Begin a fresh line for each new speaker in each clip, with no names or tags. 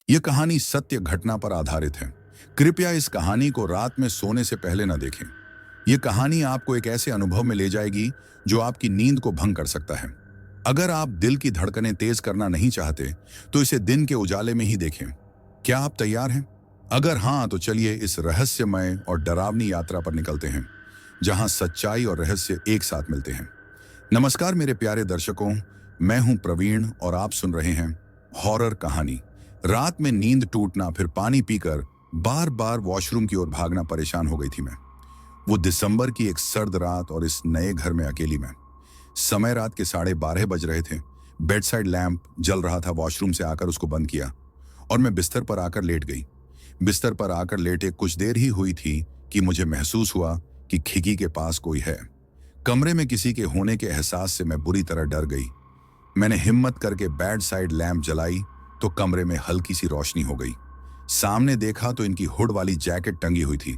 यह कहानी सत्य घटना पर आधारित है। कृपया इस कहानी को रात में सोने से पहले न देखें। यह कहानी आपको एक ऐसे अनुभव में ले जाएगी जो आपकी नींद को भंग कर सकता है। अगर आप दिल की धड़कनें तेज करना नहीं चाहते, तो इसे दिन के उजाले में ही देखें। क्या आप तैयार हैं? अगर हाँ, तो चलिए इस रहस्यमय और डरावनी यात्रा पर निकलते हैं, जहां सच्चाई और रहस्य एक साथ मिलते हैं। नमस्कार मेरे प्यारे दर्शकों, मैं हूं प्रवीण और आप सुन रहे हैं हॉरर कहानी। रात में नींद टूटना, फिर पानी पीकर बार बार वॉशरूम की ओर भागना, परेशान हो गई थी मैं। वो दिसंबर की एक सर्द रात और इस नए घर में अकेली मैं। समय रात के 12:30 बज रहे थे। बेड साइड लैंप जल रहा था। वॉशरूम से आकर उसको बंद किया और मैं बिस्तर पर आकर लेट गई। बिस्तर पर आकर लेटे कुछ देर ही हुई थी कि मुझे महसूस हुआ कि खिड़की के पास कोई है। कमरे में किसी के होने के एहसास से मैं बुरी तरह डर गई। मैंने हिम्मत करके बेड साइड लैंप जलाई तो कमरे में हल्की सी रोशनी हो गई। सामने देखा तो इनकी हुड वाली जैकेट टंगी हुई थी,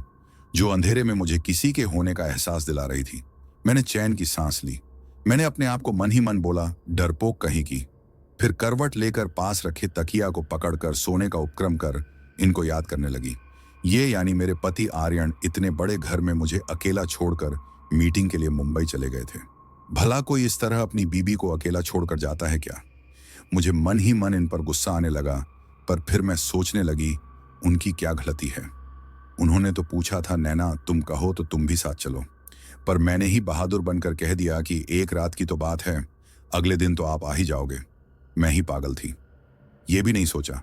जो अंधेरे में मुझे किसी के होने का एहसास दिला रही थी। मैंने चैन की सांस ली। मैंने अपने आप को मन ही मन बोला, डरपोक कहीं की। फिर करवट लेकर पास रखे तकिया को पकड़कर सोने का उपक्रम कर इनको याद करने लगी। ये यानी मेरे पति आर्यन इतने बड़े घर में मुझे अकेला छोड़कर मीटिंग के लिए मुंबई चले गए थे। भला कोई इस तरह अपनी बीबी को अकेला छोड़कर जाता है क्या? मुझे मन ही मन इन पर गुस्सा आने लगा, पर फिर मैं सोचने लगी, उनकी क्या गलती है? उन्होंने तो पूछा था, नैना तुम कहो तो तुम भी साथ चलो। पर मैंने ही बहादुर बनकर कह दिया कि एक रात की तो बात है, अगले दिन तो आप आ ही जाओगे। मैं ही पागल थी। ये भी नहीं सोचा,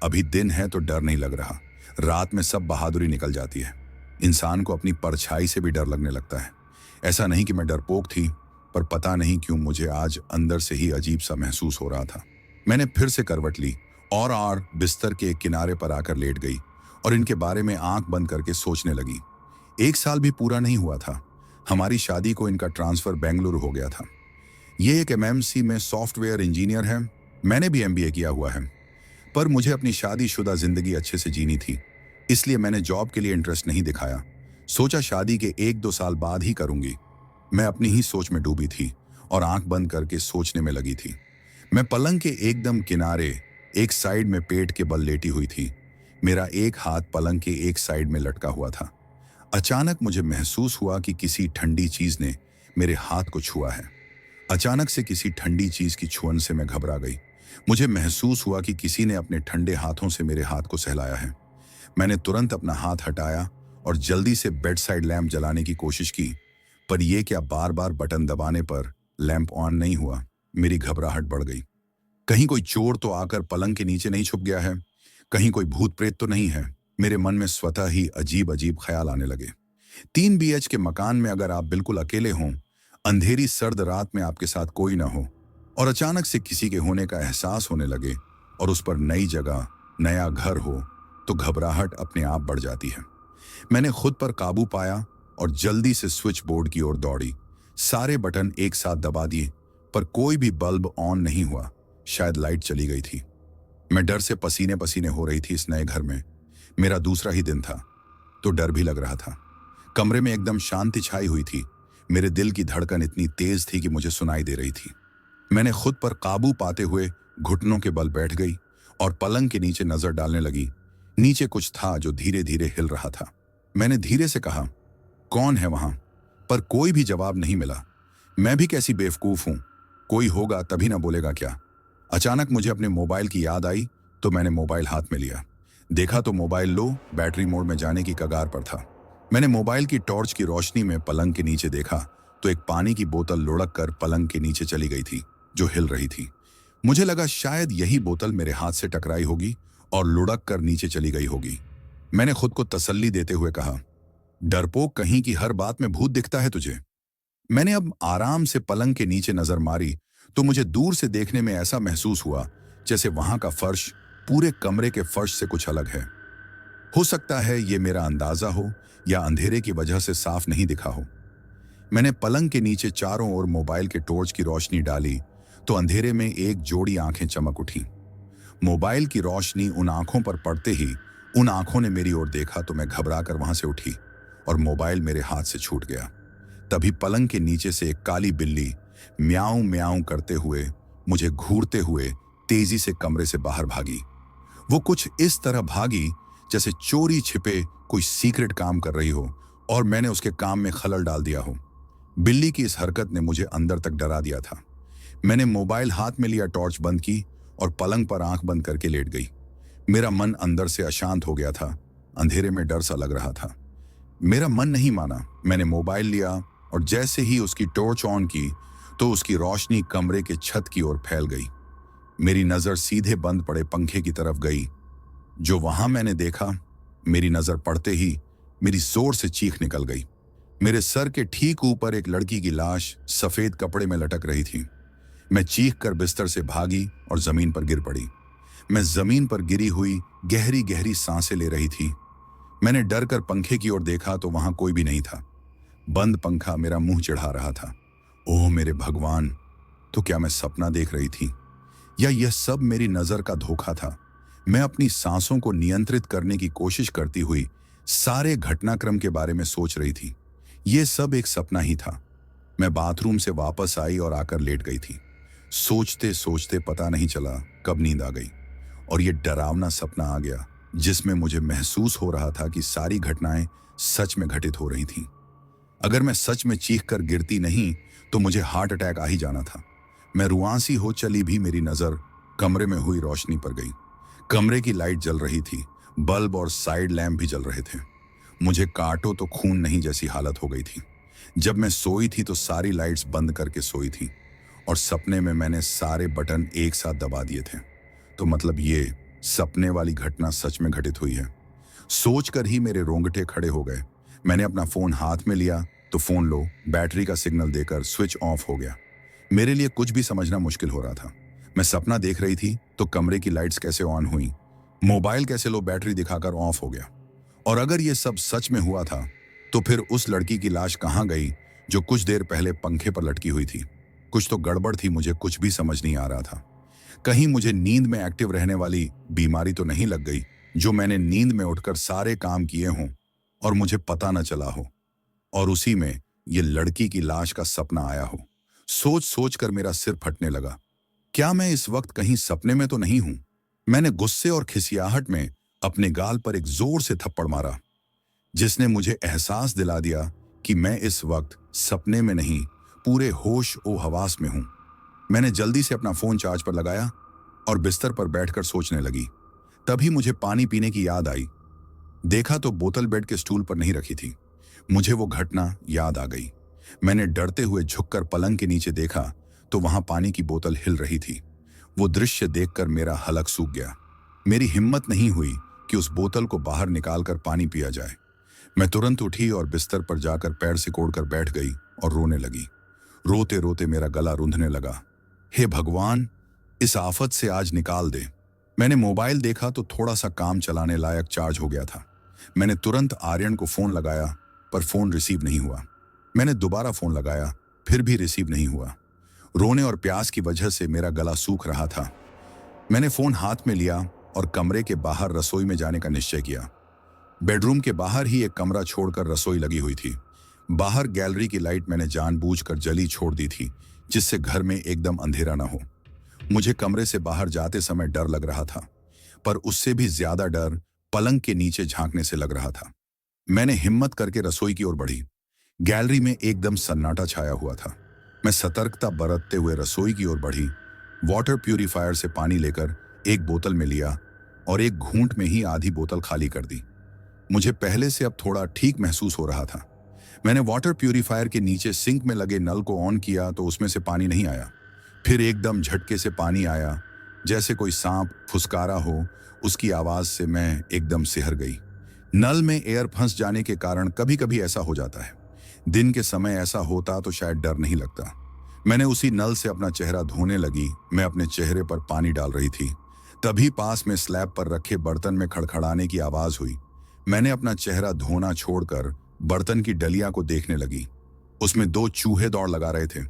अभी दिन है तो डर नहीं लग रहा, रात में सब बहादुरी निकल जाती है। इंसान को अपनी परछाई से भी डर लगने लगता है। ऐसा नहीं कि मैं डरपोक थी, पर पता नहीं क्यों मुझे आज अंदर से ही अजीब सा महसूस हो रहा था। मैंने फिर से करवट ली और बिस्तर के एक किनारे पर आकर लेट गई और इनके बारे में आंख बंद करके सोचने लगी। 1 साल भी पूरा नहीं हुआ था हमारी शादी को, इनका ट्रांसफर बेंगलुरु हो गया था। ये एक एमएनसी में सॉफ्टवेयर इंजीनियर है। मैंने भी एमबीए किया हुआ है, पर मुझे अपनी शादीशुदा जिंदगी अच्छे से जीनी थी, इसलिए मैंने जॉब के लिए इंटरेस्ट नहीं दिखाया। सोचा शादी के 1-2 साल बाद ही करूंगी। मैं अपनी ही सोच में डूबी थी और आंख बंद करके सोचने में लगी थी। मैं पलंग के एकदम किनारे एक साइड में पेट के बल लेटी हुई थी। मेरा एक हाथ पलंग के एक साइड में लटका हुआ था। अचानक मुझे महसूस हुआ कि किसी ठंडी चीज ने मेरे हाथ को छुआ है। अचानक से किसी ठंडी चीज की छुअन से मैं घबरा गई। मुझे महसूस हुआ कि किसी ने अपने ठंडे हाथों से मेरे हाथ को सहलाया है। मैंने तुरंत अपना हाथ हटाया और जल्दी से बेड साइड लैंप जलाने की कोशिश की, पर यह क्या, बार बार बटन दबाने पर लैंप ऑन नहीं हुआ। मेरी घबराहट बढ़ गई। कहीं कोई चोर तो आकर पलंग के नीचे नहीं छुप गया है? कहीं कोई भूत प्रेत तो नहीं है? मेरे मन में स्वतः ही अजीब अजीब ख्याल आने लगे। 3 बीएच के मकान में अगर आप बिल्कुल अकेले हों, अंधेरी सर्द रात में आपके साथ कोई ना हो और अचानक से किसी के होने का एहसास होने लगे और उस पर नई जगह, नया घर हो, तो घबराहट अपने आप बढ़ जाती है। मैंने खुद पर काबू पाया और जल्दी से स्विच बोर्ड की ओर दौड़ी। सारे बटन एक साथ दबा दिए, पर कोई भी बल्ब ऑन नहीं हुआ। शायद लाइट चली गई थी। मैं डर से पसीने पसीने हो रही थी। इस नए घर में मेरा दूसरा ही दिन था, तो डर भी लग रहा था। कमरे में एकदम शांति छाई हुई थी। मेरे दिल की धड़कन इतनी तेज थी कि मुझे सुनाई दे रही थी। मैंने खुद पर काबू पाते हुए घुटनों के बल बैठ गई और पलंग के नीचे नजर डालने लगी। नीचे कुछ था जो धीरे धीरे हिल रहा था। मैंने धीरे से कहा, कौन है वहां? पर कोई भी जवाब नहीं मिला। मैं भी कैसी बेवकूफ हूं, कोई होगा तभी ना बोलेगा क्या? अचानक मुझे अपने मोबाइल की याद आई, तो मैंने मोबाइल हाथ में लिया। देखा तो मोबाइल लो बैटरी मोड में जाने की कगार पर था। मैंने मोबाइल की टॉर्च की रोशनी में पलंग के नीचे देखा तो एक पानी की बोतल लुढ़क कर पलंग के नीचे चली गई थी, जो हिल रही थी। मुझे लगा शायद यही बोतल मेरे हाथ से टकराई होगी और लुढ़क कर नीचे चली गई होगी। मैंने खुद को तसल्ली देते हुए कहा, डरपोक कहीं की, हर बात में भूत दिखता है तुझे। मैंने अब आराम से पलंग के नीचे नजर मारी तो मुझे दूर से देखने में ऐसा महसूस हुआ जैसे वहां का फर्श पूरे कमरे के फर्श से कुछ अलग है। हो सकता है ये मेरा अंदाजा हो या अंधेरे की वजह से साफ नहीं दिखा हो। मैंने पलंग के नीचे चारों ओर मोबाइल के टॉर्च की रोशनी डाली तो अंधेरे में एक जोड़ी आंखें चमक उठी। मोबाइल की रोशनी उन आंखों पर पड़ते ही उन आंखों ने मेरी ओर देखा तो मैं घबरा कर वहां से उठी और मोबाइल मेरे हाथ से छूट गया। तभी पलंग के नीचे से एक काली बिल्ली म्याऊं म्याऊं करते हुए मुझे घूरते हुए तेजी से कमरे से बाहर भागी। वो कुछ इस तरह भागी जैसे चोरी छिपे कोई सीक्रेट काम कर रही हो और मैंने उसके काम में खलल डाल दिया हो। बिल्ली की इस हरकत ने मुझे अंदर तक डरा दिया था। मैंने मोबाइल हाथ में लिया, टॉर्च बंद की और पलंग पर आंख बंद करके लेट गई। मेरा मन अंदर से अशांत हो गया था। अंधेरे में डर सा लग रहा था। मेरा मन नहीं माना। मैंने मोबाइल लिया और जैसे ही उसकी टॉर्च ऑन की तो उसकी रोशनी कमरे के छत की ओर फैल गई। मेरी नजर सीधे बंद पड़े पंखे की तरफ गई। जो वहां मैंने देखा, मेरी नजर पड़ते ही मेरी जोर से चीख निकल गई। मेरे सर के ठीक ऊपर एक लड़की की लाश सफेद कपड़े में लटक रही थी। मैं चीख कर बिस्तर से भागी और जमीन पर गिर पड़ी। मैं जमीन पर गिरी हुई गहरी गहरी सांसें ले रही थी। मैंने डर कर पंखे की ओर देखा तो वहां कोई भी नहीं था। बंद पंखा मेरा मुंह चढ़ा रहा था। ओह मेरे भगवान, तो क्या मैं सपना देख रही थी या यह सब मेरी नजर का धोखा था? मैं अपनी सांसों को नियंत्रित करने की कोशिश करती हुई सारे घटनाक्रम के बारे में सोच रही थी। यह सब एक सपना ही था। मैं बाथरूम से वापस आई और आकर लेट गई थी। सोचते सोचते पता नहीं चला कब नींद आ गई और यह डरावना सपना आ गया जिसमें मुझे महसूस हो रहा था कि सारी घटनाएं सच में घटित हो रही थीं। अगर मैं सच में चीख कर गिरती नहीं तो मुझे हार्ट अटैक आ ही जाना था। मैं रुआंसी हो चली भी मेरी नजर कमरे में हुई रोशनी पर गई। कमरे की लाइट जल रही थी। बल्ब और साइड लैंप भी जल रहे थे। मुझे काटो तो खून नहीं जैसी हालत हो गई थी। जब मैं सोई थी तो सारी लाइट्स बंद करके सोई थी और सपने में मैंने सारे बटन एक साथ दबा दिए थे। तो मतलब ये सपने वाली घटना सच में घटित हुई है। सोचकर ही मेरे रोंगटे खड़े हो गए। मैंने अपना फोन हाथ में लिया तो फोन लो, बैटरी का सिग्नल देकर स्विच ऑफ हो गया। मेरे लिए कुछ भी समझना मुश्किल हो रहा था। मैं सपना देख रही थी तो कमरे की लाइट्स कैसे ऑन हुई, मोबाइल कैसे लो बैटरी दिखाकर ऑफ हो गया, और अगर ये सब सच में हुआ था तो फिर उस लड़की की लाश कहाँ गई जो कुछ देर पहले पंखे पर लटकी हुई थी? कुछ तो गड़बड़ थी, मुझे कुछ भी समझ नहीं आ रहा था। कहीं मुझे नींद में एक्टिव रहने वाली बीमारी तो नहीं लग गई जो मैंने नींद में उठकर सारे काम किए हों और मुझे पता न चला हो, और उसी में ये लड़की की लाश का सपना आया हो। सोच सोच कर मेरा सिर फटने लगा। क्या मैं इस वक्त कहीं सपने में तो नहीं हूं? मैंने गुस्से और खिसियाहट में अपने गाल पर एक जोर से थप्पड़ मारा जिसने मुझे एहसास दिला दिया कि मैं इस वक्त सपने में नहीं, पूरे होश ओ हवास में हूं। मैंने जल्दी से अपना फोन चार्ज पर लगाया और बिस्तर पर बैठकर सोचने लगी। तभी मुझे पानी पीने की याद आई। देखा तो बोतल बेड के स्टूल पर नहीं रखी थी। मुझे वो घटना याद आ गई। मैंने डरते हुए झुककर पलंग के नीचे देखा तो वहां पानी की बोतल हिल रही थी। वो दृश्य देखकर मेरा हलक सूख गया। मेरी हिम्मत नहीं हुई कि उस बोतल को बाहर निकालकर पानी पिया जाए। मैं तुरंत उठी और बिस्तर पर जाकर पैर सिकोड़कर बैठ गई और रोने लगी। रोते रोते मेरा गला रूंधने लगा। हे भगवान, इस आफत से आज निकाल दे। मैंने मोबाइल देखा तो थोड़ा सा काम चलाने लायक चार्ज हो गया था। मैंने तुरंत आर्यन को फोन लगाया पर फोन रिसीव नहीं हुआ। मैंने दोबारा फोन लगाया, फिर भी रिसीव नहीं हुआ। रोने और प्यास की वजह से मेरा गला सूख रहा था। मैंने फोन हाथ में लिया और कमरे के बाहर रसोई में जाने का निश्चय किया। बेडरूम के बाहर ही एक कमरा छोड़कर रसोई लगी हुई थी। बाहर गैलरी की लाइट मैंने जानबूझकर जली छोड़ दी थी जिससे घर में एकदम अंधेरा न हो। मुझे कमरे से बाहर जाते समय डर लग रहा था, पर उससे भी ज्यादा डर पलंग के नीचे झांकने से लग रहा था। मैंने हिम्मत करके रसोई की ओर बढ़ी। गैलरी में एकदम सन्नाटा छाया हुआ था। मैं सतर्कता बरतते हुए रसोई की ओर बढ़ी। वाटर प्यूरिफायर से पानी लेकर एक बोतल में लिया और एक घूंट में ही आधी बोतल खाली कर दी। मुझे पहले से अब थोड़ा ठीक महसूस हो रहा था। मैंने वाटर प्यूरिफायर के नीचे सिंक में लगे नल को ऑन किया तो उसमें से पानी नहीं आया। फिर एकदम झटके से पानी आया, जैसे कोई सांप फुसकारा हो। उसकी आवाज से मैं एकदम सिहर गई। नल में एयर फंस जाने के कारण कभी कभी ऐसा हो जाता है। दिन के समय ऐसा होता तो शायद डर नहीं लगता। मैंने उसी नल से अपना चेहरा धोने लगी। मैं अपने चेहरे पर पानी डाल रही थी, तभी पास में स्लैब पर रखे बर्तन में खड़खड़ाने की आवाज हुई। मैंने अपना चेहरा धोना छोड़कर बर्तन की डलिया को देखने लगी। उसमें 2 चूहे दौड़ लगा रहे थे।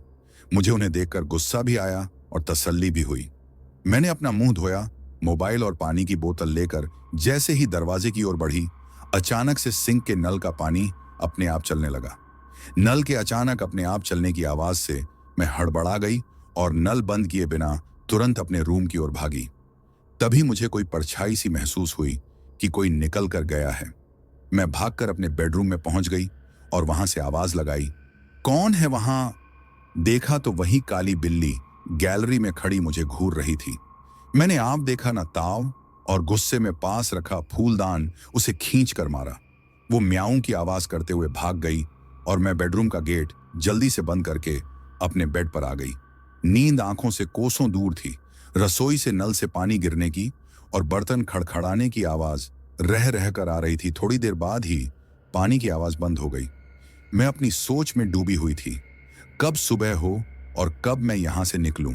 मुझे उन्हें देखकर गुस्सा भी आया और तसल्ली भी हुई। मैंने अपना मुंह धोया, मोबाइल और पानी की बोतल लेकर जैसे ही दरवाजे की ओर बढ़ी, अचानक से सिंक के नल का पानी अपने आप चलने लगा। नल के अचानक अपने आप चलने की आवाज से मैं हड़बड़ा गई और नल बंद किए बिना तुरंत अपने रूम की ओर भागी। तभी मुझे कोई परछाई सी महसूस हुई कि कोई निकल कर गया है। मैं भागकर अपने बेडरूम में पहुंच गई और वहां से आवाज लगाई, कौन है वहां? देखा तो वही काली बिल्ली गैलरी में खड़ी मुझे घूर रही थी। मैंने आप देखा ना ताव, और गुस्से में पास रखा फूलदान उसे खींच कर मारा। वो म्याऊं की आवाज करते हुए भाग गई और मैं बेडरूम का गेट जल्दी से बंद करके अपने बेड पर आ गई। नींद आंखों से कोसों दूर थी। रसोई से नल से पानी गिरने की और बर्तन खड़खड़ाने की आवाज रह रह कर आ रही थी। थोड़ी देर बाद ही पानी की आवाज बंद हो गई। मैं अपनी सोच में डूबी हुई थी, कब सुबह हो और कब मैं यहां से निकलूं।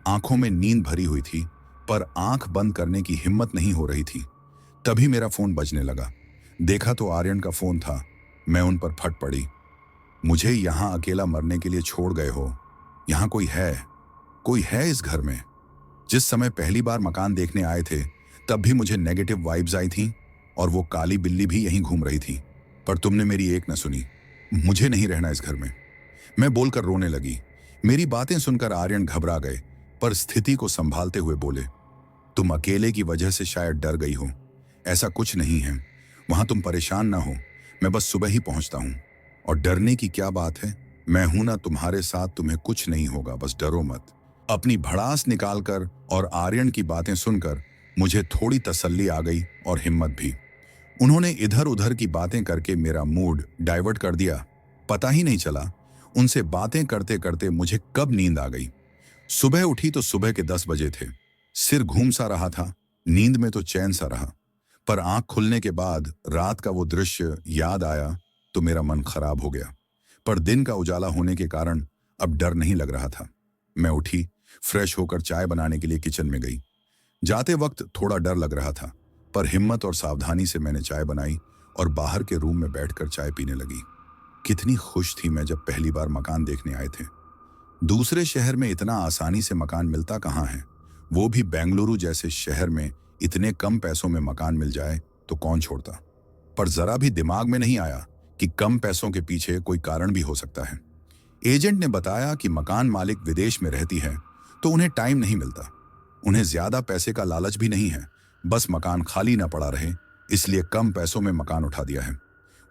आंखों में नींद भरी हुई थी, पर आंख बंद करने की हिम्मत नहीं हो रही थी। तभी मेरा फोन बजने लगा। देखा तो आर्यन का फोन था। मैं उन पर फट पड़ी। मुझे यहां अकेला मरने के लिए छोड़ गए हो? यहां कोई है इस घर में? जिस समय पहली बार मकान देखने आए थे, तब भी मुझे नेगेटिव वाइब्स आई थी और वो काली बिल्ली भी यहीं घूम रही थी, पर तुमने मेरी एक न सुनी। मुझे नहीं रहना इस घर में। मैं बोलकर रोने लगी। मेरी बातें सुनकर आर्यन घबरा गए, पर स्थिति को संभालते हुए बोले, तुम अकेले की वजह से शायद डर गई हो। ऐसा कुछ नहीं है, वहां तुम परेशान ना हो। मैं बस सुबह ही पहुंचता हूं। और डरने की क्या बात है? मैं हूं ना तुम्हारे साथ, तुम्हें कुछ नहीं होगा, बस डरो मत। अपनी भड़ास निकालकर और आर्यन की बातें सुनकर मुझे थोड़ी तसल्ली आ गई और हिम्मत भी। उन्होंने इधर उधर की बातें करके मेरा मूड डाइवर्ट कर दिया। पता ही नहीं चला उनसे बातें करते करते मुझे कब नींद आ गई। सुबह उठी तो सुबह के 10 बजे थे। सिर घूम सा रहा था, नींद में तो चैन सा रहा, पर आंख खुलने के बाद रात का वो दृश्य याद आया तो मेरा मन खराब हो गया। पर दिन का उजाला होने के कारण अब डर नहीं लग रहा था। मैं उठी, फ्रेश होकर चाय बनाने के लिए किचन में गई। जाते वक्त थोड़ा डर लग रहा था, पर हिम्मत और सावधानी से मैंने चाय बनाई और बाहर के रूम में बैठकर चाय पीने लगी। कितनी खुश थी मैं जब पहली बार मकान देखने आए थे। दूसरे शहर में इतना आसानी से मकान मिलता कहाँ है, वो भी बेंगलुरु जैसे शहर में इतने कम पैसों में मकान मिल जाए तो कौन छोड़ता। पर जरा भी दिमाग में नहीं आया कि कम पैसों के पीछे कोई कारण भी हो सकता है। एजेंट ने बताया कि मकान मालिक विदेश में रहती है तो उन्हें टाइम नहीं मिलता। उन्हें ज्यादा पैसे का लालच भी नहीं है, बस मकान खाली ना पड़ा रहे, इसलिए कम पैसों में मकान उठा दिया है।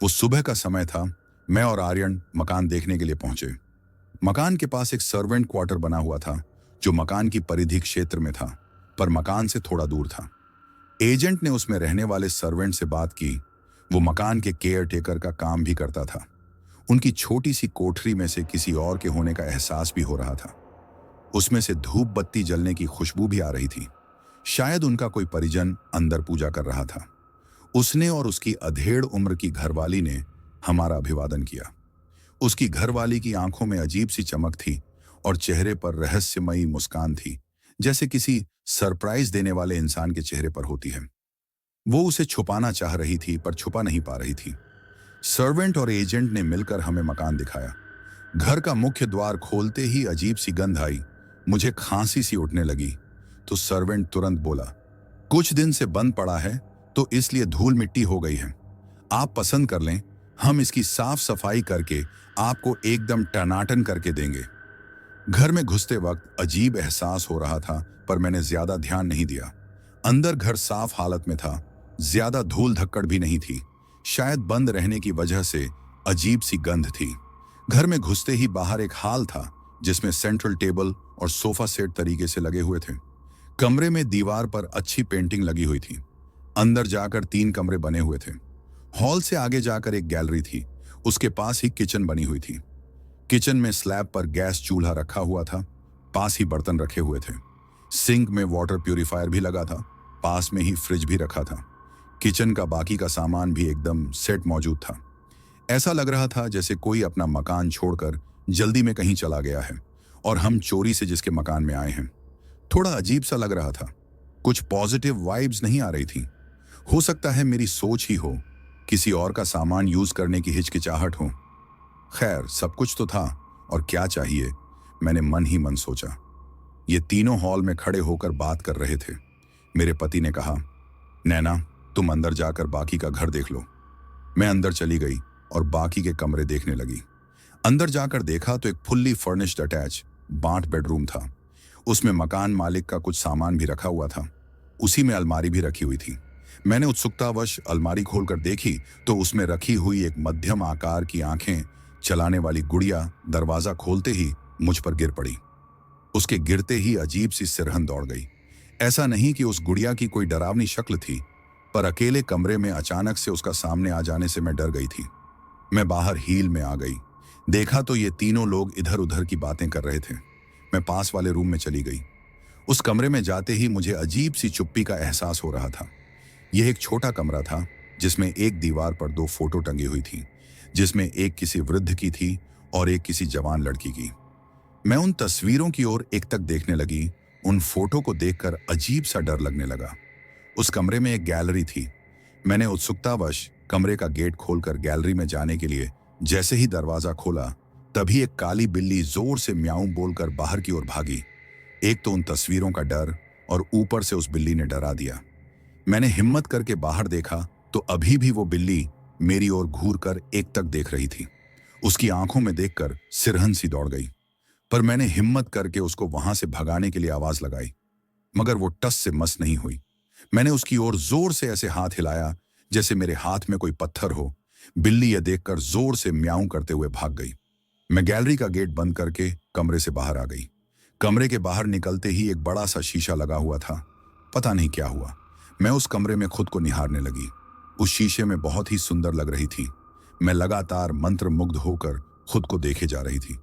वो सुबह का समय था। मैं और आर्यन मकान देखने के लिए पहुंचे। मकान के पास एक सर्वेंट क्वार्टर बना हुआ था जो मकान की परिधि क्षेत्र में था, पर मकान से थोड़ा दूर था। एजेंट ने उसमें रहने वाले सर्वेंट से बात की। वो मकान के केयर टेकर का काम भी करता था। उनकी छोटी सी कोठरी में से किसी और के होने का एहसास भी हो रहा था। उसमें से धूप बत्ती जलने की खुशबू भी आ रही थी। शायद उनका कोई परिजन अंदर पूजा कर रहा था। उसने और उसकी अधेड़ उम्र की घरवाली ने हमारा अभिवादन किया। उसकी घरवाली की आंखों में अजीब सी चमक थी और चेहरे पर रहस्यमयी मुस्कान थी, जैसे किसी सरप्राइज देने वाले इंसान के चेहरे पर होती है। वो उसे छुपाना चाह रही थी पर छुपा नहीं पा रही थी। सर्वेंट और एजेंट ने मिलकर हमें मकान दिखाया। घर का मुख्य द्वार खोलते ही अजीब सी गंध आई। मुझे खांसी सी उठने लगी तो सर्वेंट तुरंत बोला, कुछ दिन से बंद पड़ा है तो इसलिए धूल मिट्टी हो गई है। आप पसंद कर लें, हम इसकी साफ सफाई करके आपको एकदम टनाटन करके देंगे। घर में घुसते वक्त अजीब एहसास हो रहा था, पर मैंने ज्यादा ध्यान नहीं दिया। अंदर घर साफ हालत में था, ज्यादा धूल धक्कड़ भी नहीं थी। शायद बंद रहने की वजह से अजीब सी गंध थी। घर में घुसते ही बाहर एक हॉल था जिसमें सेंट्रल टेबल और सोफा सेट तरीके से लगे हुए थे। कमरे में दीवार पर अच्छी पेंटिंग लगी हुई थी। अंदर जाकर 3 कमरे बने हुए थे। हॉल से आगे जाकर एक गैलरी थी, उसके पास ही किचन बनी हुई थी। किचन में स्लैब पर गैस चूल्हा रखा हुआ था, पास ही बर्तन रखे हुए थे। सिंक में वाटर प्यूरिफायर भी लगा था, पास में ही फ्रिज भी रखा था। किचन का बाकी का सामान भी एकदम सेट मौजूद था। ऐसा लग रहा था जैसे कोई अपना मकान छोड़कर जल्दी में कहीं चला गया है और हम चोरी से जिसके मकान में आए हैं। थोड़ा अजीब सा लग रहा था, कुछ पॉजिटिव वाइब्स नहीं आ रही थी। हो सकता है मेरी सोच ही हो, किसी और का सामान यूज करने की हिचकिचाहट हो। खैर, सब कुछ तो था और क्या चाहिए, मैंने मन ही मन सोचा। ये तीनों हॉल में खड़े होकर बात कर रहे थे। मेरे पति ने कहा, नैना तुम अंदर जाकर बाकी का घर देख लो। मैं अंदर चली गई और बाकी के कमरे देखने लगी। अंदर जाकर देखा तो एक फुल्ली फर्निश्ड अटैच बांट बेडरूम था। उसमें मकान मालिक का कुछ सामान भी रखा हुआ था। उसी में अलमारी भी रखी हुई थी। मैंने उत्सुकतावश अलमारी खोलकर देखी तो उसमें रखी हुई एक मध्यम आकार की आंखें चलाने वाली गुड़िया दरवाजा खोलते ही मुझ पर गिर पड़ी। उसके गिरते ही अजीब सी सिरहन दौड़ गई। ऐसा नहीं कि उस गुड़िया की कोई डरावनी शक्ल थी, पर अकेले कमरे में अचानक से उसका सामने आ जाने से मैं डर गई थी। मैं बाहर हील में आ गई। देखा तो ये तीनों लोग इधर उधर की बातें कर रहे थे। मैं पास वाले रूम में चली गई। उस कमरे में जाते ही मुझे अजीब सी चुप्पी का एहसास हो रहा था। यह एक छोटा कमरा था जिसमें एक दीवार पर दो फोटो टंगी हुई थी, जिसमें एक किसी वृद्ध की थी और एक किसी जवान लड़की की। मैं उन तस्वीरों की ओर एक तक देखने लगी। उन फोटो को देखकर अजीब सा डर लगने लगा। उस कमरे में एक गैलरी थी। मैंने उत्सुकतावश कमरे का गेट खोलकर गैलरी में जाने के लिए जैसे ही दरवाजा खोला, तभी एक काली बिल्ली जोर से म्याऊं बोलकर बाहर की ओर भागी। एक तो उन तस्वीरों का डर और ऊपर से उस बिल्ली ने डरा दिया। मैंने हिम्मत करके बाहर देखा तो अभी भी वो बिल्ली मेरी ओर घूर कर एक तक देख रही थी। उसकी आंखों में देखकर सिरहन सी दौड़ गई, पर मैंने हिम्मत करके उसको वहां से भगाने के लिए आवाज लगाई, मगर वो टस से मस नहीं हुई। मैंने उसकी ओर जोर से ऐसे हाथ हिलाया जैसे मेरे हाथ में कोई पत्थर हो। बिल्ली यह देखकर जोर से म्याऊं करते हुए भाग गई। मैं गैलरी का गेट बंद करके कमरे से बाहर आ गई। कमरे के बाहर निकलते ही एक बड़ा सा शीशा लगा हुआ था। पता नहीं क्या हुआ, मैं उस कमरे में खुद को निहारने लगी। उस शीशे में बहुत ही सुंदर लग रही थी। मैं लगातार मंत्रमुग्ध होकर खुद को देखे जा रही थी।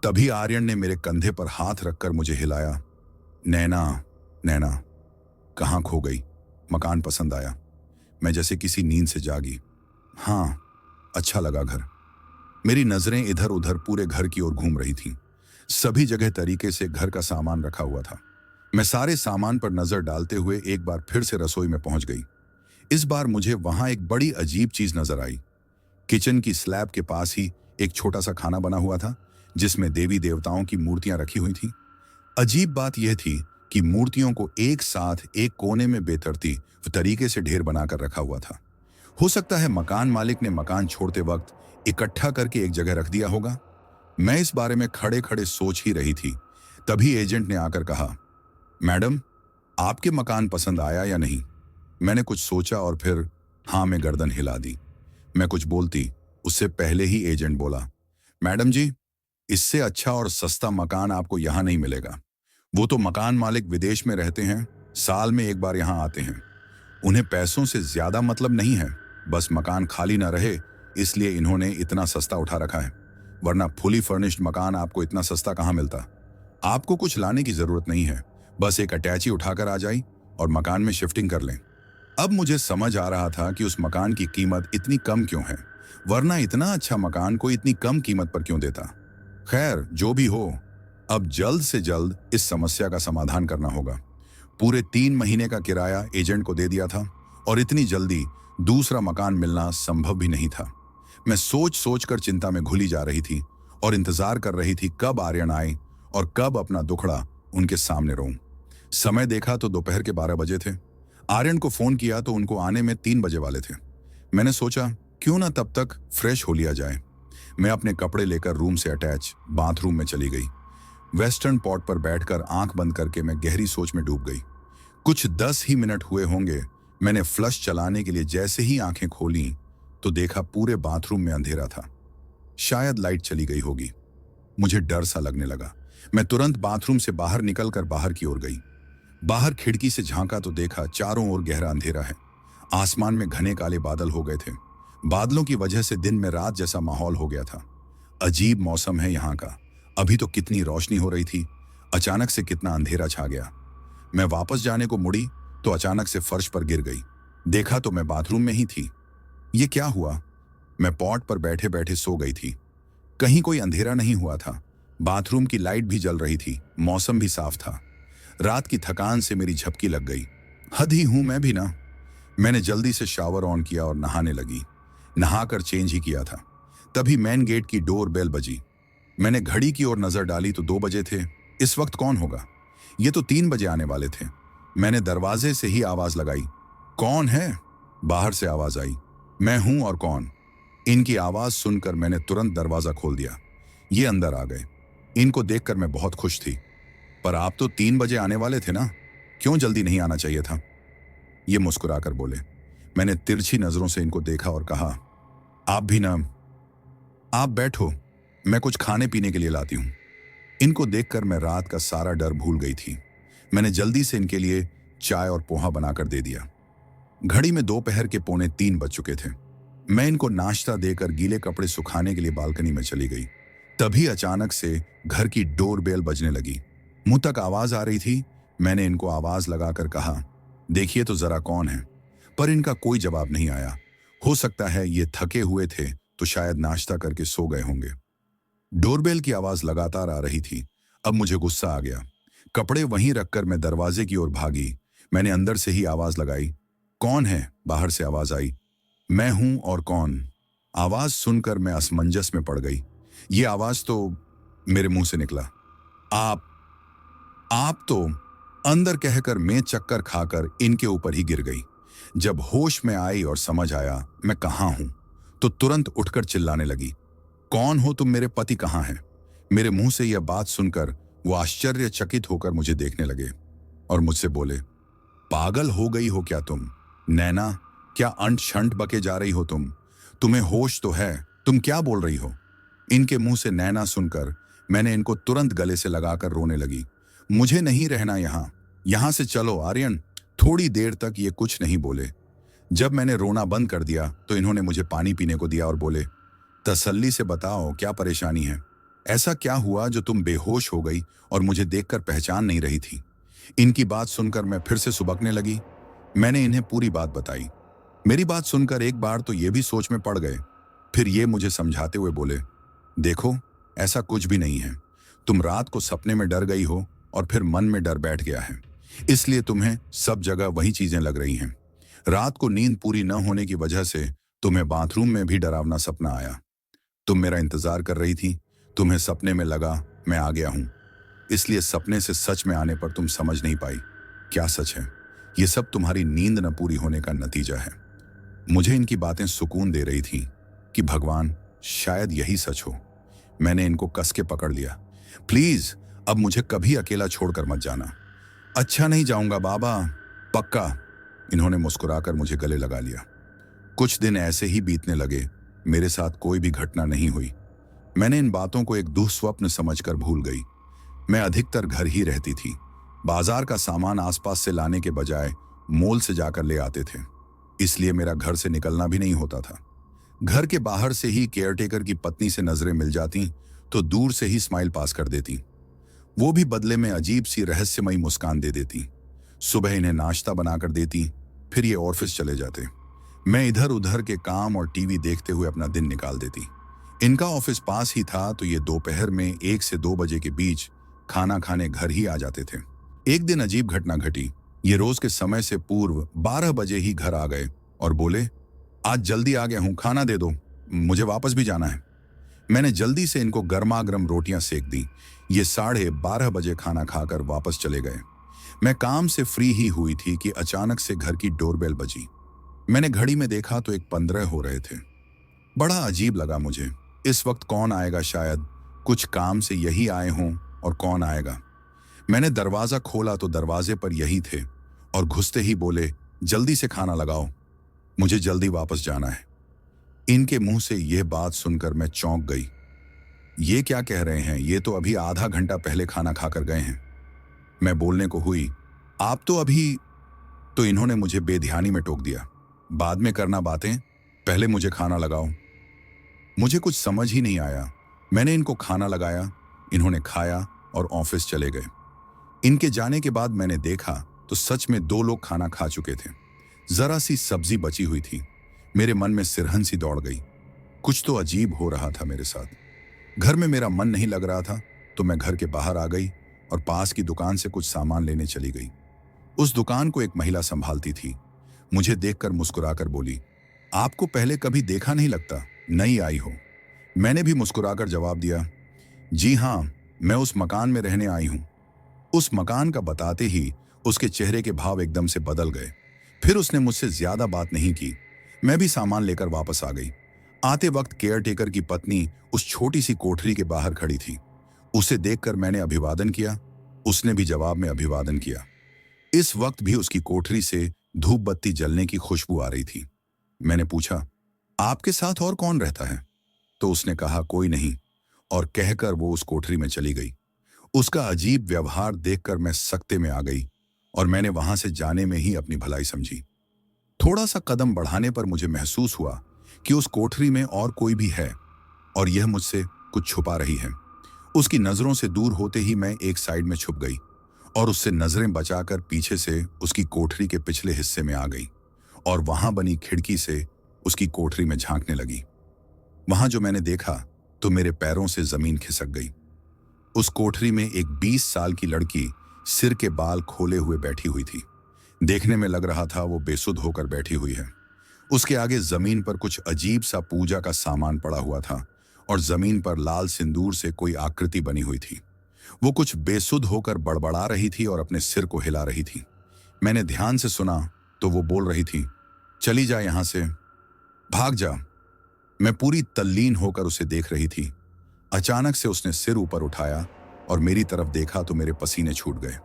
तभी आर्यन ने मेरे कंधे पर हाथ रखकर मुझे हिलाया। नैना, नैना, कहाँ खो गई? मकान पसंद आया? मैं जैसे किसी नींद से जागी। हाँ, अच्छा लगा घर। मेरी नजरें इधर उधर पूरे घर की ओर घूम रही थीं। सभी जगह तरीके से घर का सामान रखा हुआ था। मैं सारे सामान पर नजर डालते हुए एक बार फिर से रसोई में पहुंच गई। इस बार मुझे वहां एक बड़ी अजीब चीज नजर आई। किचन की स्लैब के पास ही एक छोटा सा खाना बना हुआ था, जिसमें देवी देवताओं की मूर्तियां रखी हुई थीं। अजीब बात यह थी कि मूर्तियों को एक साथ एक कोने में बेतरतीब तरीके से ढेर बनाकर रखा हुआ था। हो सकता है मकान मालिक ने मकान छोड़ते वक्त इकट्ठा करके एक जगह रख दिया होगा। मैं इस बारे में खड़े खड़े सोच ही रही थी, तभी एजेंट ने आकर कहा, मैडम, आपके मकान पसंद आया या नहीं? मैंने कुछ सोचा और फिर हाँ में गर्दन हिला दी। मैं कुछ बोलती उससे पहले ही एजेंट बोला, मैडम जी, इससे अच्छा और सस्ता मकान आपको यहाँ नहीं मिलेगा। वो तो मकान मालिक विदेश में रहते हैं, साल में एक बार यहाँ आते हैं। उन्हें पैसों से ज्यादा मतलब नहीं है, बस मकान खाली ना रहे इसलिए इन्होंने इतना सस्ता उठा रखा है, वरना फुली फर्निश्ड मकान आपको इतना सस्ता कहाँ मिलता। आपको कुछ लाने की जरूरत नहीं है, बस एक अटैची उठाकर आ जाए और मकान में शिफ्टिंग कर लें। अब मुझे समझ आ रहा था कि उस मकान की कीमत इतनी कम क्यों है, वरना इतना अच्छा मकान कोई इतनी कम कीमत पर क्यों देता। खैर, जो भी हो, अब जल्द से जल्द इस समस्या का समाधान करना होगा। पूरे 3 महीने का किराया एजेंट को दे दिया था और इतनी जल्दी दूसरा मकान मिलना संभव भी नहीं था। मैं सोच सोच कर चिंता में घुली जा रही थी और इंतजार कर रही थी कब आर्यन आए और कब अपना दुखड़ा उनके सामने रोऊं। समय देखा तो दोपहर के 12 बजे थे। आर्यन को फोन किया तो उनको आने में 3 बजे वाले थे। मैंने सोचा क्यों ना तब तक फ्रेश हो लिया जाए। मैं अपने कपड़े लेकर रूम से अटैच बाथरूम में चली गई। वेस्टर्न पॉट पर बैठकर आंख बंद करके मैं गहरी सोच में डूब गई। कुछ 10 ही मिनट हुए होंगे। मैंने फ्लश चलाने के लिए जैसे ही आंखें खोली तो देखा पूरे बाथरूम में अंधेरा था। शायद लाइट चली गई होगी। मुझे डर सा लगने लगा। मैं तुरंत बाथरूम से बाहर निकलकर बाहर की ओर गई। बाहर खिड़की से झांका तो देखा चारों ओर गहरा अंधेरा है। आसमान में घने काले बादल हो गए थे। बादलों की वजह से दिन में रात जैसा माहौल हो गया था। अजीब मौसम है यहाँ का। अभी तो कितनी रोशनी हो रही थी, अचानक से कितना अंधेरा छा गया। मैं वापस जाने को मुड़ी तो अचानक से फर्श पर गिर गई। देखा तो मैं बाथरूम में ही थी। ये क्या हुआ? मैं पॉट पर बैठे बैठे सो गई थी। कहीं कोई अंधेरा नहीं हुआ था। बाथरूम की लाइट भी जल रही थी, मौसम भी साफ था। रात की थकान से मेरी झपकी लग गई। हद ही हूं मैं भी ना। मैंने जल्दी से शावर ऑन किया और नहाने लगी। नहाकर चेंज ही किया था, तभी मेन गेट की डोर बेल बजी। मैंने घड़ी की ओर नजर डाली तो 2 बजे थे। इस वक्त कौन होगा? ये तो 3 बजे आने वाले थे। मैंने दरवाजे से ही आवाज लगाई, कौन है? बाहर से आवाज आई, मैं हूं और कौन? इनकी आवाज सुनकर मैंने तुरंत दरवाजा खोल दिया। ये अंदर आ गए। इनको देखकर मैं बहुत खुश थी। पर आप तो 3 बजे आने वाले थे ना, क्यों जल्दी नहीं आना चाहिए था? ये मुस्कुराकर बोले। मैंने तिरछी नजरों से इनको देखा और कहा, आप भी ना, आप बैठो, मैं कुछ खाने पीने के लिए लाती हूँ। इनको देखकर मैं रात का सारा डर भूल गई थी। मैंने जल्दी से इनके लिए चाय और पोहा बनाकर दे दिया। घड़ी में दोपहर के 2:45 बज चुके थे। मैं इनको नाश्ता देकर गीले कपड़े सुखाने के लिए बालकनी में चली गई। तभी अचानक से घर की डोरबेल बजने लगी। मुंह तक आवाज आ रही थी। मैंने इनको आवाज लगाकर कहा, देखिए तो जरा कौन है। पर इनका कोई जवाब नहीं आया। हो सकता है ये थके हुए थे तो शायद नाश्ता करके सो गए होंगे। डोरबेल की आवाज लगातार आ रही थी। अब मुझे गुस्सा आ गया। कपड़े वहीं रखकर मैं दरवाजे की ओर भागी। मैंने अंदर से ही आवाज लगाई, कौन है? बाहर से आवाज आई, मैं हूं, और कौन? आवाज सुनकर मैं असमंजस में पड़ गई। ये आवाज तो मेरे मुंह से निकला, आप तो, अंदर कहकर मैं चक्कर खाकर इनके ऊपर ही गिर गई। जब होश में आई और समझ आया मैं कहां हूं, तो तुरंत उठकर चिल्लाने लगी, कौन हो तुम? मेरे पति कहां हैं? मेरे मुंह से यह बात सुनकर वो आश्चर्यचकित होकर मुझे देखने लगे और मुझसे बोले, पागल हो गई हो क्या तुम? नैना, क्या अंट शंट बके जा रही हो तुम? तुम्हें होश तो है, तुम क्या बोल रही हो? इनके मुंह से नैना सुनकर मैंने इनको तुरंत गले से लगाकर रोने लगी। मुझे नहीं रहना यहां से चलो आर्यन। थोड़ी देर तक ये कुछ नहीं बोले। जब मैंने रोना बंद कर दिया तो इन्होंने मुझे पानी पीने को दिया और बोले, तसल्ली से बताओ क्या परेशानी है? ऐसा क्या हुआ जो तुम बेहोश हो गई और मुझे देखकर पहचान नहीं रही थी? इनकी बात सुनकर मैं फिर से सुबकने लगी। मैंने इन्हें पूरी बात बताई। मेरी बात सुनकर एक बार तो ये भी सोच में पड़ गए। फिर ये मुझे समझाते हुए बोले, देखो, ऐसा कुछ भी नहीं है। तुम रात को सपने में डर गई हो और फिर मन में डर बैठ गया है, इसलिए तुम्हें सब जगह वही चीजें लग रही हैं। रात को नींद पूरी न होने की वजह से तुम्हें बाथरूम में भी डरावना सपना आया। तुम मेरा इंतजार कर रही थी, तुम्हें सपने में लगा मैं आ गया हूं, इसलिए सपने से सच में आने पर तुम समझ नहीं पाई क्या सच है। ये सब तुम्हारी नींद न पूरी होने का नतीजा है। मुझे इनकी बातें सुकून दे रही थी कि भगवान, शायद यही सच हो। मैंने इनको कस के पकड़ लिया। प्लीज अब मुझे कभी अकेला छोड़कर मत जाना। अच्छा नहीं जाऊंगा बाबा, पक्का। इन्होंने मुस्कुराकर मुझे गले लगा लिया। कुछ दिन ऐसे ही बीतने लगे। मेरे साथ कोई भी घटना नहीं हुई। मैंने इन बातों को एक दुःस्वप्न समझकर भूल गई। मैं अधिकतर घर ही रहती थी। बाजार का सामान आसपास से लाने के बजाय मॉल से जाकर ले आते थे, इसलिए मेरा घर से निकलना भी नहीं होता था। घर के बाहर से ही केयरटेकर की पत्नी से नजरें मिल जाती तो दूर से ही स्माइल पास कर देती। वो भी बदले में अजीब सी रहस्यमयी मुस्कान दे देती। सुबह इन्हें नाश्ता बनाकर देती, फिर ये ऑफिस चले जाते। मैं इधर उधर के काम और टीवी देखते हुए अपना दिन निकाल देती। इनका ऑफिस पास ही था तो ये दोपहर में 1 से 2 बजे के बीच खाना खाने घर ही आ जाते थे। एक दिन अजीब घटना घटी। ये रोज के समय से पूर्व 12 बजे ही घर आ गए और बोले, आज जल्दी आ गया हूं, खाना दे दो, मुझे वापस भी जाना है। मैंने जल्दी से इनको गर्मा गर्म रोटियां सेक दी। ये 12:30 बजे खाना खाकर वापस चले गए। मैं काम से फ्री ही हुई थी कि अचानक से घर की डोरबेल बजी। मैंने घड़ी में देखा तो 1:15 हो रहे थे। बड़ा अजीब लगा मुझे। इस वक्त कौन आएगा? शायद कुछ काम से यही आए हों, और कौन आएगा। मैंने दरवाजा खोला तो दरवाजे पर यही थे और घुसते ही बोले, जल्दी से खाना लगाओ, मुझे जल्दी वापस जाना है। इनके मुंह से यह बात सुनकर मैं चौंक गई। ये क्या कह रहे हैं? ये तो अभी आधा घंटा पहले खाना खाकर गए हैं। मैं बोलने को हुई, आप तो अभी, तो इन्होंने मुझे बेध्यानी में टोक दिया, बाद में करना बातें, पहले मुझे खाना लगाओ। मुझे कुछ समझ ही नहीं आया। मैंने इनको खाना लगाया, इन्होंने खाया और ऑफिस चले गए। इनके जाने के बाद मैंने देखा तो सच में 2 लोग खाना खा चुके थे। जरा सी सब्जी बची हुई थी। मेरे मन में सिरहन सी दौड़ गई। कुछ तो अजीब हो रहा था मेरे साथ। घर में मेरा मन नहीं लग रहा था तो मैं घर के बाहर आ गई और पास की दुकान से कुछ सामान लेने चली गई। उस दुकान को एक महिला संभालती थी। मुझे देखकर मुस्कुराकर बोली, आपको पहले कभी देखा नहीं लगता, नई आई हो। मैंने भी मुस्कुराकर जवाब दिया, जी हाँ, मैं उस मकान में रहने आई हूं। उस मकान का बताते ही उसके चेहरे के भाव एकदम से बदल गए। फिर उसने मुझसे ज्यादा बात नहीं की। मैं भी सामान लेकर वापस आ गई। आते वक्त केयरटेकर की पत्नी उस छोटी सी कोठरी के बाहर खड़ी थी। उसे देखकर मैंने अभिवादन किया। उसने भी जवाब में अभिवादन किया। इस वक्त भी उसकी कोठरी से धूप बत्ती जलने की खुशबू आ रही थी। मैंने पूछा, आपके साथ और कौन रहता है? तो उसने कहा, कोई नहीं, और कहकर वो उस कोठरी में चली गई। उसका अजीब व्यवहार देखकर मैं सकते में आ गई और मैंने वहां से जाने में ही अपनी भलाई समझी। थोड़ा सा कदम बढ़ाने पर मुझे महसूस हुआ कि उस कोठरी में और कोई भी है और यह मुझसे कुछ छुपा रही है। उसकी नजरों से दूर होते ही मैं एक साइड में छुप गई और उससे नजरें बचाकर पीछे से उसकी कोठरी के पिछले हिस्से में आ गई और वहां बनी खिड़की से उसकी कोठरी में झांकने लगी। वहां जो मैंने देखा तो मेरे पैरों से जमीन खिसक गई। उस कोठरी में एक 20 साल की लड़की सिर के बाल खोले हुए बैठी हुई थी। देखने में लग रहा था वो बेसुध होकर बैठी हुई है। उसके आगे जमीन पर कुछ अजीब सा पूजा का सामान पड़ा हुआ था और जमीन पर लाल सिंदूर से कोई आकृति बनी हुई थी। वो कुछ बेसुध होकर बड़बड़ा रही थी और अपने सिर को हिला रही थी। मैंने ध्यान से सुना तो वो बोल रही थी, चली जा यहां से, भाग जा। मैं पूरी तल्लीन होकर उसे देख रही थी। अचानक से उसने सिर ऊपर उठाया और मेरी तरफ देखा तो मेरे पसीने छूट गए।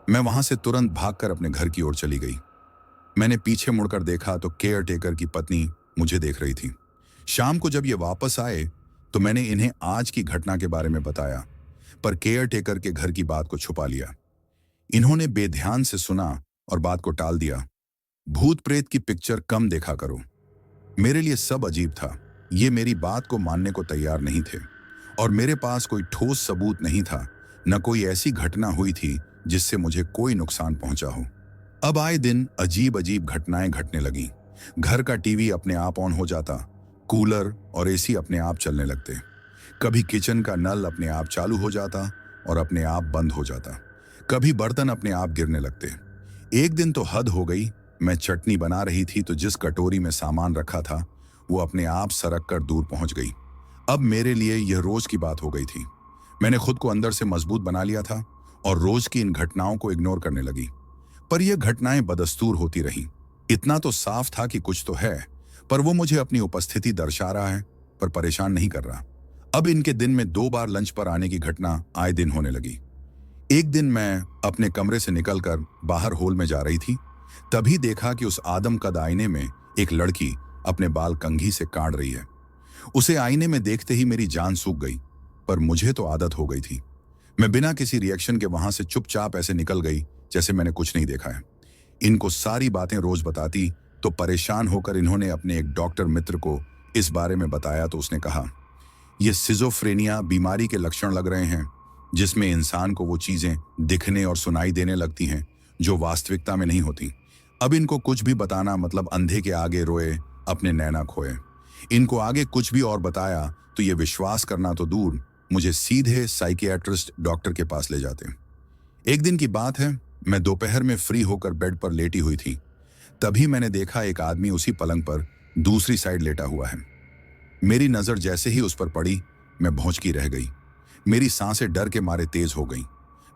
मैं वहां से तुरंत भागकर अपने घर की ओर चली गई। मैंने पीछे मुड़कर देखा तो केयर टेकर की पत्नी मुझे देख रही थी। शाम को जब ये वापस आए तो मैंने इन्हें आज की घटना के बारे में बताया, पर केयर टेकर के घर की बात को छुपा लिया। इन्होंने बेध्यान से सुना और बात को टाल दिया। भूत प्रेत की पिक्चर कम देखा करो। मेरे लिए सब अजीब था। ये मेरी बात को मानने को तैयार नहीं थे और मेरे पास कोई ठोस सबूत नहीं था, न कोई ऐसी घटना हुई थी जिससे मुझे कोई नुकसान पहुंचा हो। अब आए दिन अजीब अजीब घटनाएं घटने लगीं। घर का टीवी अपने आप ऑन हो जाता, कूलर और एसी अपने आप चलने लगते। कभी किचन का नल अपने आप चालू हो जाता और अपने आप बंद हो जाता। कभी बर्तन अपने आप गिरने लगते। एक दिन तो हद हो गई। मैं चटनी बना रही थी तो जिस कटोरी में सामान रखा था वो अपने आप सरक कर दूर पहुंच गई। अब मेरे लिए यह रोज की बात हो गई थी। मैंने खुद को अंदर से मजबूत बना लिया था और रोज की इन घटनाओं को इग्नोर करने लगी। पर यह घटनाएं बदस्तूर होती रहीं। इतना तो साफ था कि कुछ तो है, पर वो मुझे अपनी उपस्थिति दर्शा रहा है पर परेशान नहीं कर रहा। अब इनके दिन में 2 बार लंच पर आने की घटना आए दिन होने लगी। एक दिन मैं अपने कमरे से निकलकर बाहर हॉल में जा रही थी, तभी देखा कि उस आदम कद आईने में एक लड़की अपने बाल कंघी से काट रही है। उसे आईने में देखते ही मेरी जान सूख गई, पर मुझे तो आदत हो गई थी। मैं बिना किसी रिएक्शन के वहां से चुपचाप ऐसे निकल गई जैसे मैंने कुछ नहीं देखा है। इनको सारी बातें रोज बताती तो परेशान होकर इन्होंने अपने एक डॉक्टर मित्र को इस बारे में बताया तो उसने कहा, ये सिजोफ्रेनिया बीमारी के लक्षण लग रहे हैं, जिसमें इंसान को वो चीजें दिखने और सुनाई देने लगती हैं जो वास्तविकता में नहीं होती। अब इनको कुछ भी बताना मतलब अंधे के आगे रोए अपने नैना खोए। इनको आगे कुछ भी और बताया तो ये विश्वास करना तो दूर, मुझे सीधे साइकियाट्रिस्ट डॉक्टर के पास ले जाते। एक दिन की बात है, मैं दोपहर में फ्री होकर बेड पर लेटी हुई थी। तभी मैंने देखा एक आदमी उसी पलंग पर दूसरी साइड लेटा हुआ है। मेरी नजर जैसे ही उस पर पड़ी, मैं भौंचकी रह गई। मेरी सांसें डर के मारे तेज हो गईं।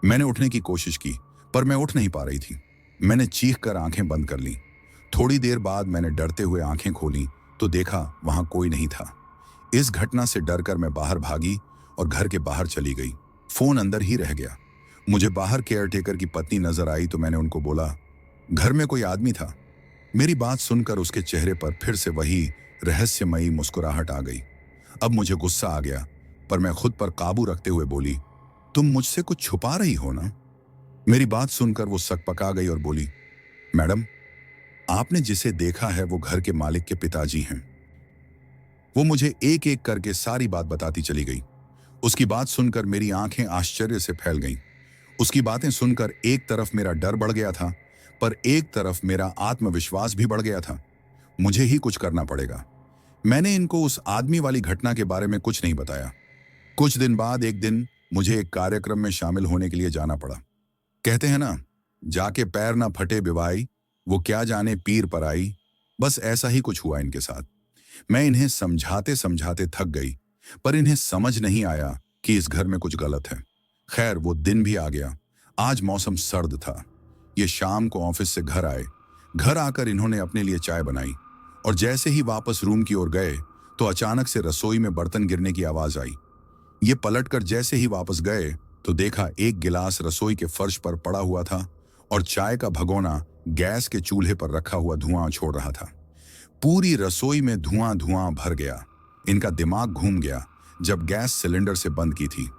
मैंने उठने की कोशिश की, पर मैं उठ नहीं पा रही थी। मैंने चीख कर आंखें बंद कर लीं। थोड़ी देर बाद मैंने डरते हुए आंखें खोली तो देखा वहां कोई नहीं था। इस घटना से डरकर मैं बाहर भागी और घर के बाहर चली गई। फोन अंदर ही रह गया। मुझे बाहर केयरटेकर की पत्नी नजर आई तो मैंने उनको बोला, घर में कोई आदमी था। मेरी बात सुनकर उसके चेहरे पर फिर से वही रहस्यमयी मुस्कुराहट आ गई। अब मुझे गुस्सा आ गया, पर मैं खुद पर काबू रखते हुए बोली, तुम मुझसे कुछ छुपा रही हो ना? मेरी बात सुनकर वो सकपका गई और बोली, मैडम, आपने जिसे देखा है वो घर के मालिक के पिताजी हैं। वो मुझे एक एक करके सारी बात बताती चली गई। उसकी बात सुनकर मेरी आंखें आश्चर्य से फैल गईं। उसकी बातें सुनकर एक तरफ मेरा डर बढ़ गया था, पर एक तरफ मेरा आत्मविश्वास भी बढ़ गया था। मुझे ही कुछ करना पड़ेगा। मैंने इनको उस आदमी वाली घटना के बारे में कुछ नहीं बताया। कुछ दिन बाद एक दिन मुझे एक कार्यक्रम में शामिल होने के लिए जाना पड़ा। कहते हैं ना, जाके पैर ना फटे बिवाई, वो क्या जाने पीर पर आई। बस ऐसा ही कुछ हुआ इनके साथ। मैं इन्हें समझाते समझाते थक गई, पर इन्हें समझ नहीं आया कि इस घर में कुछ गलत है। खैर, वो दिन भी आ गया। आज मौसम सर्द था। ये शाम को ऑफिस से घर आए। घर आकर इन्होंने अपने लिए चाय बनाई और जैसे ही वापस रूम की ओर गए तो अचानक से रसोई में बर्तन गिरने की आवाज आई। ये पलटकर जैसे ही वापस गए तो देखा एक गिलास रसोई के फर्श पर पड़ा हुआ था और चाय का भगोना गैस के चूल्हे पर रखा हुआ धुआं छोड़ रहा था। पूरी रसोई में धुआं धुआं भर गया। इनका दिमाग घूम गया। जब गैस सिलेंडर से बंद की थी,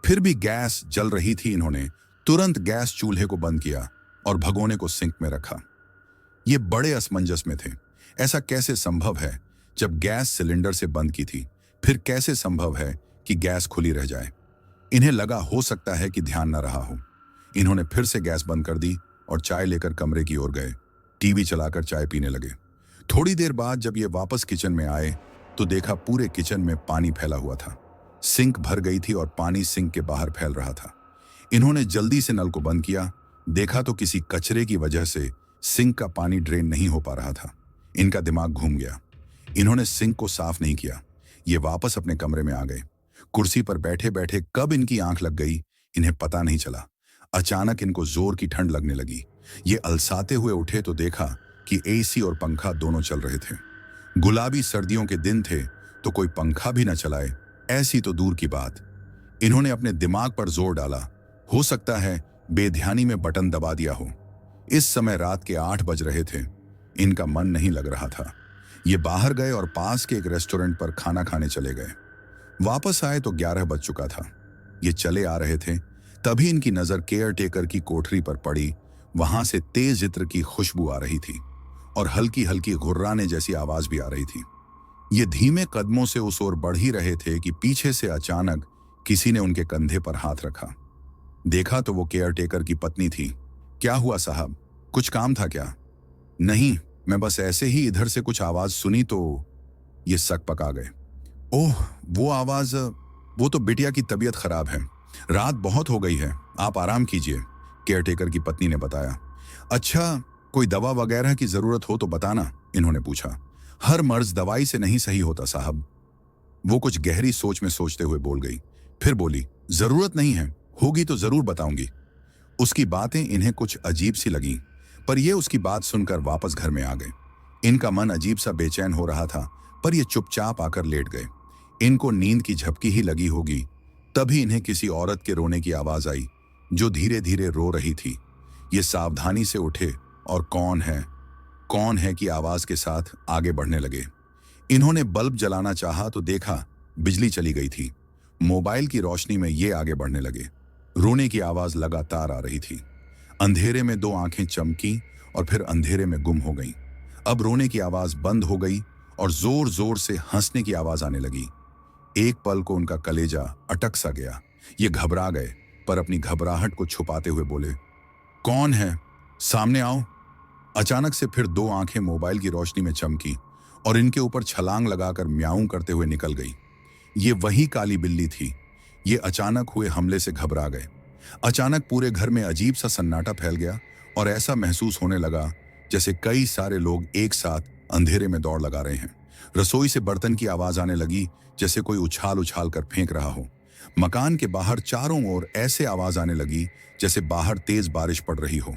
फिर भी गैस जल रही थी। इन्होंने तुरंत गैस चूल्हे को बंद किया और भगोने को सिंक में रखा। ये बड़े असमंजस में थे। ऐसा कैसे संभव है? जब गैस सिलेंडर से बंद की थी, फिर कैसे संभव है कि गैस खुली रह जाए? इन्हें लगा हो सकता है कि ध्यान न रहा हो। इन्होंने फिर से गैस बंद कर दी और चाय लेकर कमरे की ओर गए। टीवी चलाकर चाय पीने लगे। थोड़ी देर बाद जब ये वापस किचन में आए तो देखा पूरे किचन में पानी फैला हुआ था। सिंक भर गई थी और पानी सिंक के बाहर फैल रहा था। इन्होंने जल्दी से नल को बंद किया। देखा तो किसी कचरे की वजह से सिंक का पानी ड्रेन नहीं हो पा रहा था। इनका दिमाग घूम गया। इन्होंने सिंक को साफ नहीं किया। ये वापस अपने कमरे में आ गए। कुर्सी पर बैठे बैठे कब इनकी आंख लग गई, इन्हें पता नहीं चला। अचानक इनको जोर की ठंड लगने लगी। ये अलसाते हुए उठे तो देखा कि एसी और पंखा दोनों चल रहे थे। गुलाबी सर्दियों के दिन थे तो कोई पंखा भी न चलाए, ऐसी तो दूर की बात। इन्होंने अपने दिमाग पर जोर डाला। हो सकता है बेध्यानी में बटन दबा दिया हो। इस समय रात के 8 बज रहे थे। इनका मन नहीं लग रहा था। ये बाहर गए और पास के एक रेस्टोरेंट पर खाना खाने चले गए। वापस आए तो 11 बज चुका था। ये चले आ रहे थे, तभी इनकी नजर केयर टेकर की कोठरी पर पड़ी। वहां से तेज इत्र की खुशबू आ रही थी और हल्की हल्की घुर्राने जैसी आवाज भी आ रही थी। ये धीमे कदमों से उस ओर बढ़ ही रहे थे कि पीछे से अचानक किसी ने उनके कंधे पर हाथ रखा। देखा तो वो केयर टेकर की पत्नी थी। क्या हुआ साहब, कुछ काम था क्या? नहीं, मैं बस ऐसे ही इधर से कुछ आवाज सुनी तो। ये सक पका गए। ओह, वो आवाज, वो तो बिटिया की तबीयत खराब है। रात बहुत हो गई है, आप आराम कीजिए, केयरटेकर की पत्नी ने बताया। अच्छा, कोई दवा वगैरह की जरूरत हो तो बताना, इन्होंने पूछा। हर मर्ज दवाई से नहीं सही होता साहब। वो कुछ गहरी सोच में सोचते हुए बोल गई। फिर बोली, जरूरत नहीं है, होगी तो जरूर बताऊंगी। उसकी बातें इन्हें कुछ अजीब सी लगीं, पर ये उसकी बात सुनकर वापस घर में आ गए। इनका मन अजीब सा बेचैन हो रहा था, पर ये चुपचाप आकर लेट गए। इनको नींद की झपकी ही लगी होगी। तभी इन्हें किसी औरत के रोने की आवाज आई, जो धीरे धीरे रो रही थी। ये सावधानी से उठे और कौन है की आवाज के साथ आगे बढ़ने लगे। इन्होंने बल्ब जलाना चाहा तो देखा बिजली चली गई थी। मोबाइल की रोशनी में ये आगे बढ़ने लगे। रोने की आवाज लगातार आ रही थी। अंधेरे में 2 आंखें चमकी और फिर अंधेरे में गुम हो गईं। अब रोने की आवाज बंद हो गई और जोर जोर से हंसने की आवाज आने लगी। एक पल को उनका कलेजा अटक सा गया। ये घबरा गए, पर अपनी घबराहट को छुपाते हुए बोले, कौन है, सामने आओ। अचानक से फिर 2 आंखें मोबाइल की रोशनी में चमकी और इनके ऊपर छलांग लगाकर म्याऊं करते हुए निकल गई। ये वही काली बिल्ली थी। ये अचानक हुए हमले से घबरा गए। अचानक पूरे घर में अजीब सा सन्नाटा फैल गया और ऐसा महसूस होने लगा जैसे कई सारे लोग एक साथ अंधेरे में दौड़ लगा रहे हैं। रसोई से बर्तन की आवाज आने लगी, जैसे कोई उछाल उछाल कर फेंक रहा हो। मकान के बाहर चारों ओर ऐसे आवाज आने लगी जैसे बाहर तेज बारिश पड़ रही हो।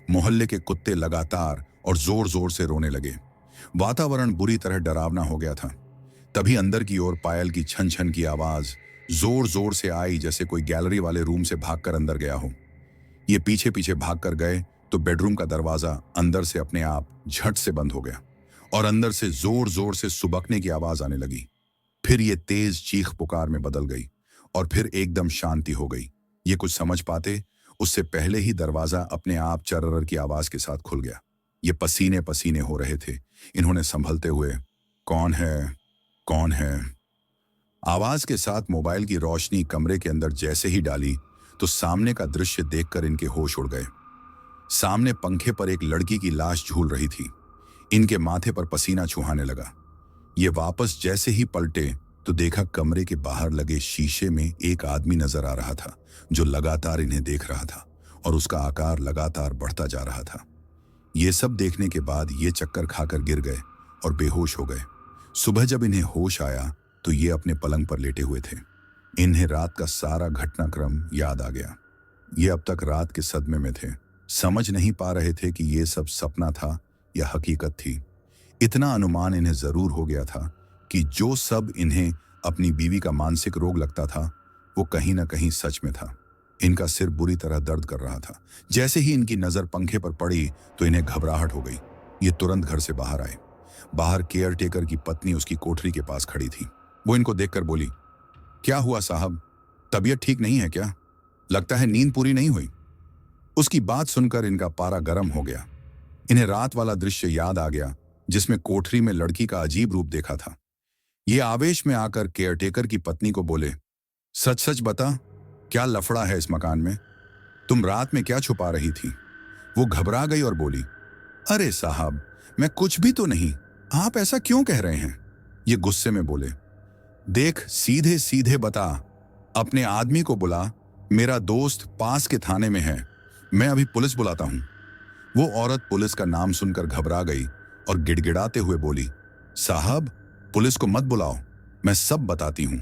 मोहल्ले के कुत्ते लगातार और जोर जोर से रोने लगे। वातावरण बुरी तरह डरावना हो गया था। तभी अंदर की ओर पायल की छन छन की आवाज जोर जोर से आई, जैसे कोई गैलरी वाले रूम से भागकर अंदर गया हो। ये पीछे पीछे भागकर गए तो बेडरूम का दरवाजा अंदर से अपने आप झट से बंद हो गया और अंदर से जोर जोर से सुबकने की आवाज आने लगी। फिर ये तेज चीख पुकार में बदल गई और फिर एकदम शांति हो गई। ये कुछ समझ पाते उससे पहले ही दरवाजा अपने आप चर्रर की आवाज के साथ खुल गया। ये पसीने पसीने हो रहे थे। इन्होंने संभलते हुए, कौन है आवाज के साथ मोबाइल की रोशनी कमरे के अंदर जैसे ही डाली तो सामने का दृश्य देखकर इनके होश उड़ गए। सामने पंखे पर एक लड़की की लाश झूल रही थी। इनके माथे पर पसीना छुहाने लगा। ये वापस जैसे ही पलटे तो देखा कमरे के बाहर लगे शीशे में एक आदमी नजर आ रहा था, जो लगातार इन्हें देख रहा था और उसका आकार लगातार बढ़ता जा रहा था। ये सब देखने के बाद ये चक्कर खाकर गिर गए और बेहोश हो गए। सुबह जब इन्हें होश आया तो ये अपने पलंग पर लेटे हुए थे। इन्हें रात का सारा घटनाक्रम याद आ गया। ये अब तक रात के सदमे में थे। समझ नहीं पा रहे थे कि ये सब सपना था या हकीकत थी। इतना अनुमान इन्हें जरूर हो गया था कि जो सब इन्हें अपनी बीवी का मानसिक रोग लगता था वो कहीं ना कहीं सच में था। इनका सिर बुरी तरह दर्द कर रहा था। जैसे ही इनकी नजर पंखे पर पड़ी तो इन्हें घबराहट हो गई। ये तुरंत घर से बाहर आए। बाहर केयर टेकर की पत्नी उसकी कोठरी के पास खड़ी थी। वो इनको देखकर बोली, क्या हुआ साहब, तबीयत ठीक नहीं है क्या? लगता है नींद पूरी नहीं हुई। उसकी बात सुनकर इनका पारा गर्म हो गया। इन्हें रात वाला दृश्य याद आ गया जिसमें कोठरी में लड़की का अजीब रूप देखा था। ये आवेश में आकर केयरटेकर की पत्नी को बोले, सच सच बता, क्या लफड़ा है इस मकान में? तुम रात में क्या छुपा रही थी? वो घबरा गई और बोली, अरे साहब, मैं कुछ भी तो नहीं, आप ऐसा क्यों कह रहे हैं? ये गुस्से में बोले, देख, सीधे सीधे बता, अपने आदमी को बुला, मेरा दोस्त पास के थाने में है, मैं अभी पुलिस बुलाता हूं। वो औरत पुलिस का नाम सुनकर घबरा गई और गिड़गिड़ाते हुए बोली, साहब, पुलिस को मत बुलाओ, मैं सब बताती हूं।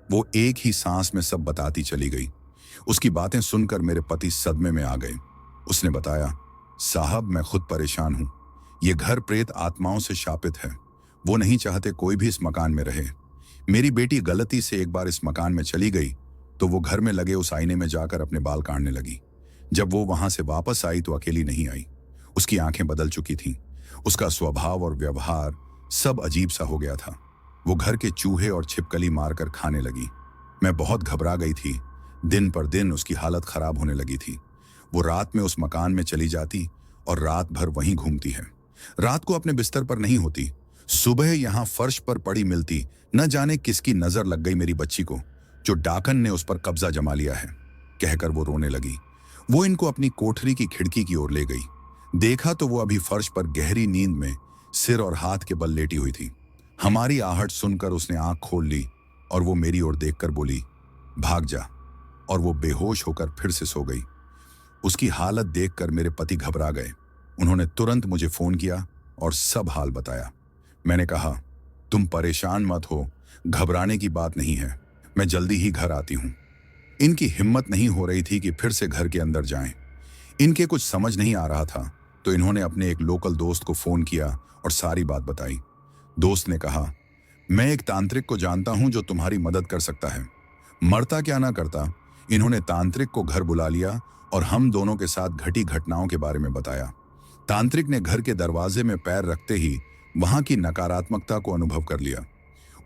वो एक ही सांस में सब बताती चली गई। उसकी बातें सुनकर मेरे पति सदमे में आ गए। उसने बताया, साहब, मैं खुद परेशान हूं। ये घर प्रेत आत्माओं से शापित है। वो नहीं चाहते कोई भी इस मकान में रहे। मेरी बेटी गलती से एक बार इस मकान में चली गई तो वो घर में लगे उस आईने में जाकर अपने बाल काटने लगी। जब वो वहां से वापस आई तो अकेली नहीं आई। उसकी आंखें बदल चुकी थीं। उसका स्वभाव और व्यवहार सब अजीब सा हो गया था। वो घर के चूहे और छिपकली मारकर खाने लगी। मैं बहुत घबरा गई थी। दिन पर दिन उसकी हालत खराब होने लगी थी। वो रात में उस मकान में चली जाती और रात भर वहीं घूमती है। रात को अपने बिस्तर पर नहीं होती, सुबह यहाँ फर्श पर पड़ी मिलती। न जाने किसकी नजर लग गई मेरी बच्ची को, जो डाकन ने उस पर कब्जा जमा लिया है, कहकर वो रोने लगी। वो इनको अपनी कोठरी की खिड़की की ओर ले गई। देखा तो वो अभी फर्श पर गहरी नींद में सिर और हाथ के बल लेटी हुई थी। हमारी आहट सुनकर उसने आंख खोल ली और वो मेरी ओर देखकर बोली, भाग जा। और वो बेहोश होकर फिर से सो गई। उसकी हालत देखकर मेरे पति घबरा गए। उन्होंने तुरंत मुझे फोन किया और सब हाल बताया। मैंने कहा, तुम परेशान मत हो, घबराने की बात नहीं है, मैं जल्दी ही घर आती हूं। इनकी हिम्मत नहीं हो रही थी कि फिर से घर के अंदर जाएं। इनके कुछ समझ नहीं आ रहा था तो इन्होंने अपने एक लोकल दोस्त को फोन किया और सारी बात बताई। दोस्त ने कहा, मैं एक तांत्रिक को जानता हूं जो तुम्हारी मदद कर सकता है। मरता क्या ना करता, इन्होंने तांत्रिक को घर बुला लिया और हम दोनों के साथ घटी घटनाओं के बारे में बताया। तांत्रिक ने घर के दरवाजे में पैर रखते ही वहां की नकारात्मकता को अनुभव कर लिया।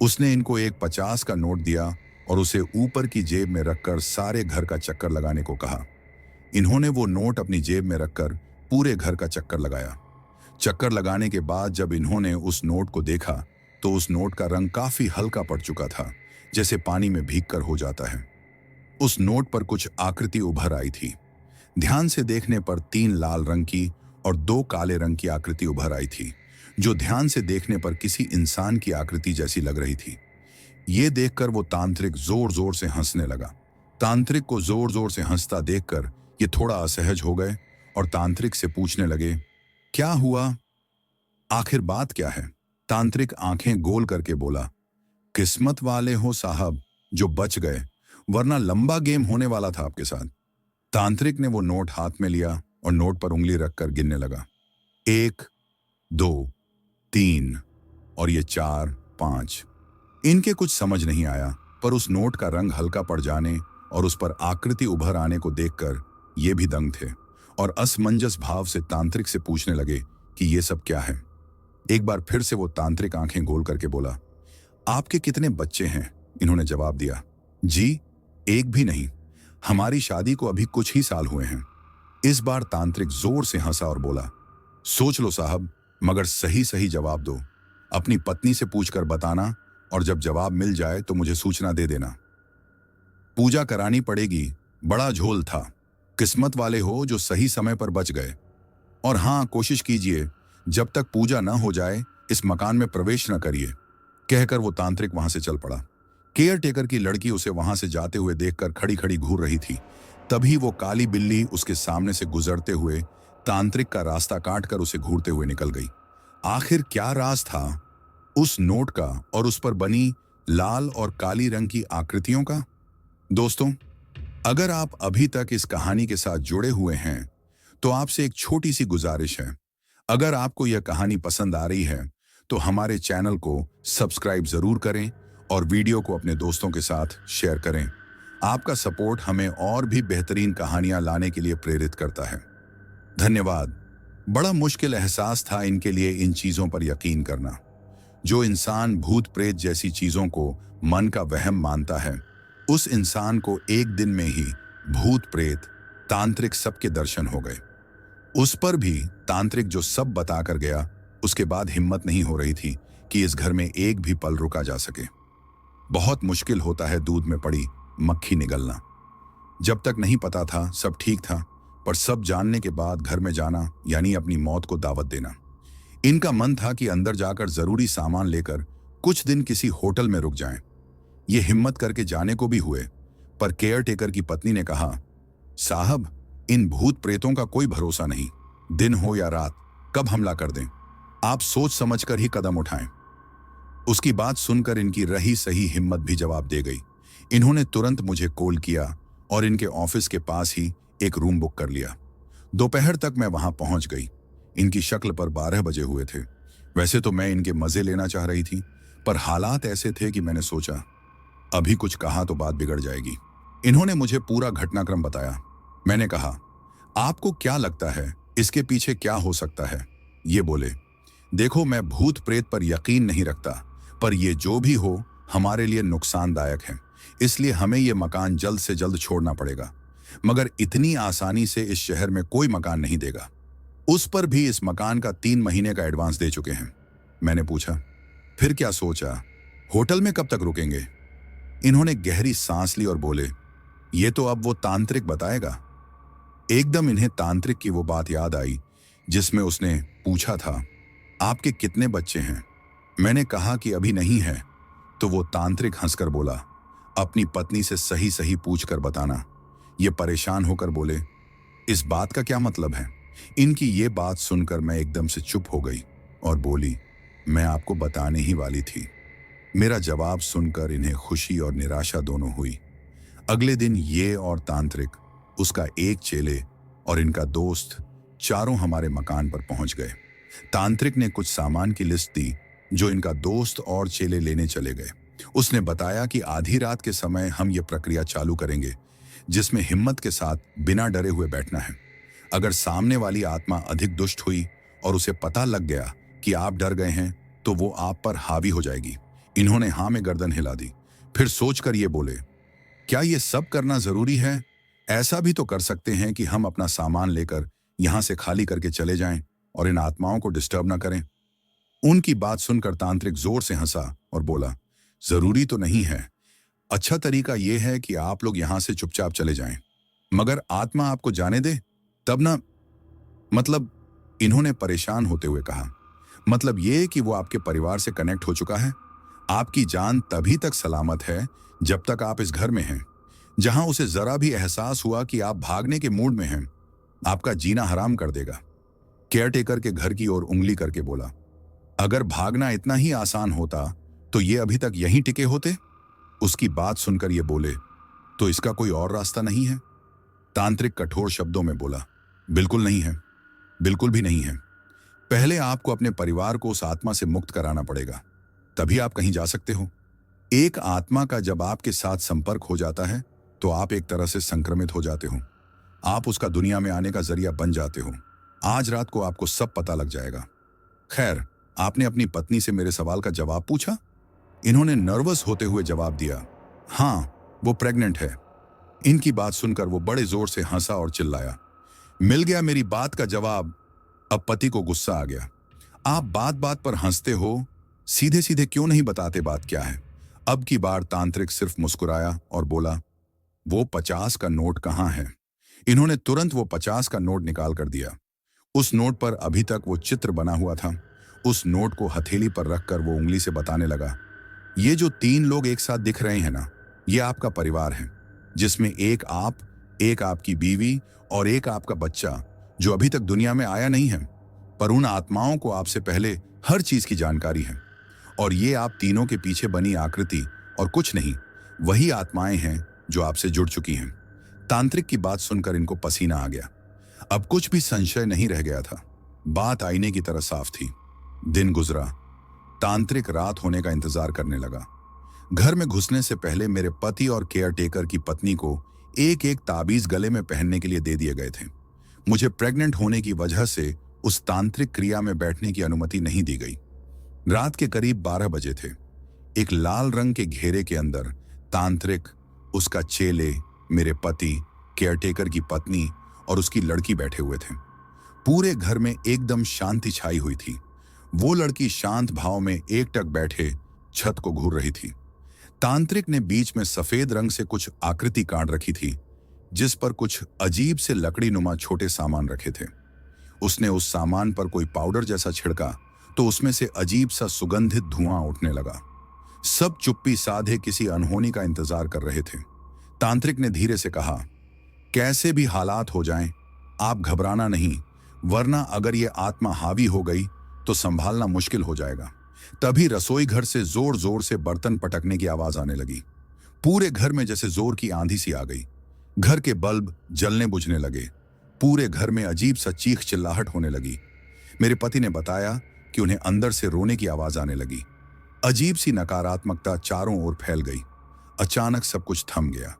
उसने इनको एक 50 का नोट दिया और उसे ऊपर की जेब में रखकर सारे घर का चक्कर लगाने को कहा। इन्होंने वो नोट अपनी जेब में रखकर पूरे घर का चक्कर लगाया। चक्कर लगाने के बाद जब इन्होंने उस नोट को देखा तो उस नोट का रंग काफी हल्का पड़ चुका था, जैसे पानी में भीगकर हो जाता है। उस नोट पर कुछ आकृति उभर आई थी। ध्यान से देखने पर 3 लाल रंग की और 2 काले रंग की आकृति उभर आई थी, जो ध्यान से देखने पर किसी इंसान की आकृति जैसी लग रही थी। ये देखकर वो तांत्रिक जोर जोर से हंसने लगा। तांत्रिक को जोर जोर से हंसता देखकर ये थोड़ा असहज हो गए और तांत्रिक से पूछने लगे, क्या हुआ, आखिर बात क्या है? तांत्रिक आंखें गोल करके बोला, किस्मत वाले हो साहब जो बच गए, वरना लंबा गेम होने वाला था आपके साथ। तांत्रिक ने वो नोट हाथ में लिया और नोट पर उंगली रखकर गिनने लगा। 1, 2, 3 और ये 4, 5। इनके कुछ समझ नहीं आया, पर उस नोट का रंग हल्का पड़ जाने और उस पर आकृति उभर आने को देखकर ये भी दंग थे और असमंजस भाव से तांत्रिक से पूछने लगे कि ये सब क्या है। एक बार फिर से वो तांत्रिक आंखें गोल करके बोला, आपके कितने बच्चे हैं? इन्होंने जवाब दिया, जी, एक भी नहीं, हमारी शादी को अभी कुछ ही साल हुए हैं। इस बार तांत्रिक जोर से हंसा और बोला, सोच लो साहब, मगर सही सही जवाब दो। अपनी पत्नी से पूछकर बताना और जब जवाब मिल जाए तो मुझे सूचना दे देना। पूजा करानी पड़ेगी, बड़ा झोल था। किस्मत वाले हो जो सही समय पर बच गए। और हाँ, कोशिश कीजिए जब तक पूजा न हो जाए इस मकान में प्रवेश न करिए। कहकर वो तांत्रिक वहां से चल पड़ा। केयर टेकर की लड़की उसे वहां से जाते हुए देखकर खड़ी खड़ी घूर रही थी। तभी वो काली बिल्ली उसके सामने से गुजरते हुए तांत्रिक का रास्ता काटकर उसे घूरते हुए निकल गई। आखिर क्या राज था उस नोट का और उस पर बनी लाल और काली रंग की आकृतियों का? दोस्तों, अगर आप अभी तक इस कहानी के साथ जुड़े हुए हैं तो आपसे एक छोटी सी गुजारिश है। अगर आपको यह कहानी पसंद आ रही है तो हमारे चैनल को सब्सक्राइब जरूर करें और वीडियो को अपने दोस्तों के साथ शेयर करें। आपका सपोर्ट हमें और भी बेहतरीन कहानियां लाने के लिए प्रेरित करता है। धन्यवाद। बड़ा मुश्किल एहसास था इनके लिए इन चीजों पर यकीन करना। जो इंसान भूत प्रेत जैसी चीजों को मन का वहम मानता है, उस इंसान को एक दिन में ही भूत प्रेत, तांत्रिक सबके दर्शन हो गए। उस पर भी तांत्रिक जो सब बताकर गया, उसके बाद हिम्मत नहीं हो रही थी कि इस घर में एक भी पल रुका जा सके। बहुत मुश्किल होता है दूध में पड़ी मक्खी निगलना। जब तक नहीं पता था सब ठीक था, पर सब जानने के बाद घर में जाना यानी अपनी मौत को दावत देना। इनका मन था कि अंदर जाकर जरूरी सामान लेकर कुछ दिन किसी होटल में रुक जाएं। ये हिम्मत करके जाने को भी हुए, पर केयर टेकर की पत्नी ने कहा, साहब, इन भूत प्रेतों का कोई भरोसा नहीं, दिन हो या रात, कब हमला कर दें, आप सोच समझकर ही कदम उठाएं। उसकी बात सुनकर इनकी रही सही हिम्मत भी जवाब दे गई। इन्होंने तुरंत मुझे कॉल किया और इनके ऑफिस के पास ही एक रूम बुक कर लिया। दोपहर तक मैं वहां पहुंच गई। इनकी शक्ल पर 12 बजे हुए थे। वैसे तो मैं इनके मजे लेना चाह रही थी, पर हालात ऐसे थे कि मैंने सोचा अभी कुछ कहा तो बात बिगड़ जाएगी। इन्होंने मुझे पूरा घटनाक्रम बताया। मैंने कहा, आपको क्या लगता है इसके पीछे क्या हो सकता है? ये बोले, देखो, मैं भूत प्रेत पर यकीन नहीं रखता, पर ये जो भी हो हमारे लिए नुकसानदायक है, इसलिए हमें ये मकान जल्द से जल्द छोड़ना पड़ेगा। मगर इतनी आसानी से इस शहर में कोई मकान नहीं देगा। उस पर भी इस मकान का 3 महीने का एडवांस दे चुके हैं। मैंने पूछा, फिर क्या सोचा? होटल में कब तक रुकेंगे? इन्होंने गहरी सांस ली और बोले, ये तो अब वो तांत्रिक बताएगा। एकदम इन्हें तांत्रिक की वो बात याद आई जिसमें उसने पूछा था, आपके कितने बच्चे हैं? मैंने कहा कि अभी नहीं है। तो वो तांत्रिक हंसकर बोला, अपनी पत्नी से सही सही पूछकर बताना। ये परेशान होकर बोले, इस बात का क्या मतलब है? इनकी ये बात सुनकर मैं एकदम से चुप हो गई और बोली, मैं आपको बताने ही वाली थी। मेरा जवाब सुनकर इन्हें खुशी और निराशा दोनों हुई। अगले दिन ये और तांत्रिक, उसका एक चेले और इनका दोस्त चारों हमारे मकान पर पहुंच गए। तांत्रिक ने कुछ सामान की लिस्ट दी जो इनका दोस्त और चेले लेने चले गए। उसने बताया कि आधी रात के समय हम ये प्रक्रिया चालू करेंगे, जिसमें हिम्मत के साथ बिना डरे हुए बैठना है। अगर सामने वाली आत्मा अधिक दुष्ट हुई और उसे पता लग गया कि आप डर गए हैं, तो वो आप पर हावी हो जाएगी। इन्होंने हाँ में गर्दन हिला दी। फिर सोचकर ये बोले, क्या ये सब करना जरूरी है? ऐसा भी तो कर सकते हैं कि हम अपना सामान लेकर यहां से खाली करके चले जाएं और इन आत्माओं को डिस्टर्ब ना करें। उनकी बात सुनकर तांत्रिक जोर से हंसा और बोला, जरूरी तो नहीं है। अच्छा तरीका यह है कि आप लोग यहां से चुपचाप चले जाएं। मगर आत्मा आपको जाने दे तब ना। मतलब, इन्होंने परेशान होते हुए कहा, मतलब ये कि वो आपके परिवार से कनेक्ट हो चुका है। आपकी जान तभी तक सलामत है जब तक आप इस घर में हैं। जहां उसे जरा भी एहसास हुआ कि आप भागने के मूड में हैं, आपका जीना हराम कर देगा। केयरटेकर के घर की ओर उंगली करके बोला, अगर भागना इतना ही आसान होता तो ये अभी तक यहीं टिके होते। उसकी बात सुनकर ये बोले, तो इसका कोई और रास्ता नहीं है? तांत्रिक कठोर शब्दों में बोला, बिल्कुल नहीं है, बिल्कुल भी नहीं है। पहले आपको अपने परिवार को उस आत्मा से मुक्त कराना पड़ेगा, तभी आप कहीं जा सकते हो। एक आत्मा का जब आपके साथ संपर्क हो जाता है तो आप एक तरह से संक्रमित हो जाते हो। आप उसका दुनिया में आने का जरिया बन जाते हो। आज रात को आपको सब पता लग जाएगा। खैर, आपने अपनी पत्नी से मेरे सवाल का जवाब पूछा? इन्होंने नर्वस होते हुए जवाब दिया, हाँ, वो प्रेग्नेंट है। इनकी बात सुनकर वो बड़े जोर से हंसा और चिल्लाया, मिल गया मेरी बात का जवाब। अब पति को गुस्सा आ गया, आप बात बात पर हंसते हो, सीधे सीधे क्यों नहीं बताते बात क्या है? अब की बार तांत्रिक सिर्फ मुस्कुराया और बोला, वो 50 का नोट कहाँ है? इन्होंने तुरंत वो 50 का नोट निकाल कर दिया। उस नोट पर अभी तक वो चित्र बना हुआ था। उस नोट को हथेली पर रखकर वो उंगली से बताने लगा, ये जो 3 लोग एक साथ दिख रहे हैं ना, ये आपका परिवार है, जिसमें एक आप, एक आपकी बीवी और एक आपका बच्चा, जो अभी तक दुनिया में आया नहीं है। पर उन आत्माओं को आपसे पहले हर चीज की जानकारी है, और ये आप तीनों के पीछे बनी आकृति और कुछ नहीं, वही आत्माएं हैं जो आपसे जुड़ चुकी हैं। तांत्रिक की बात सुनकर इनको पसीना आ गया। अब कुछ भी संशय नहीं रह गया था। बात आईने की तरह साफ थी। दिन गुजरा। तांत्रिक रात होने का इंतजार करने लगा। घर में घुसने से पहले मेरे पति और केयरटेकर की पत्नी को एक एक ताबीज गले में पहनने के लिए दे दिए गए थे। मुझे प्रेग्नेंट होने की वजह से उस तांत्रिक क्रिया में बैठने की अनुमति नहीं दी गई। रात के करीब 12 बजे थे। एक लाल रंग के घेरे के अंदर तांत्रिक, उसका चेले, मेरे पति, केयरटेकर की पत्नी और उसकी लड़की बैठे हुए थे। पूरे घर में एकदम शांति छाई हुई थी। वो लड़की शांत भाव में एकटक बैठे छत को घूर रही थी। तांत्रिक ने बीच में सफेद रंग से कुछ आकृति काट रखी थी, जिस पर कुछ अजीब से लकड़ी नुमा छोटे सामान रखे थे। उसने उस सामान पर कोई पाउडर जैसा छिड़का तो उसमें से अजीब सा सुगंधित धुआं उठने लगा। सब चुप्पी साधे किसी अनहोनी का इंतजार कर रहे थे। तांत्रिक ने धीरे से कहा, कैसे भी हालात हो जाएं, आप घबराना नहीं, वरना अगर ये आत्मा हावी हो गई तो संभालना मुश्किल हो जाएगा। तभी रसोई घर से जोर जोर से बर्तन पटकने की आवाज आने लगी। पूरे घर में जैसे जोर की आंधी सी आ गई। घर के बल्ब जलने बुझने लगे। पूरे घर में अजीब सा चीख चिल्लाहट होने लगी। मेरे पति ने बताया कि उन्हें अंदर से रोने की आवाज आने लगी। अजीब सी नकारात्मकता चारों ओर फैल गई। अचानक सब कुछ थम गया।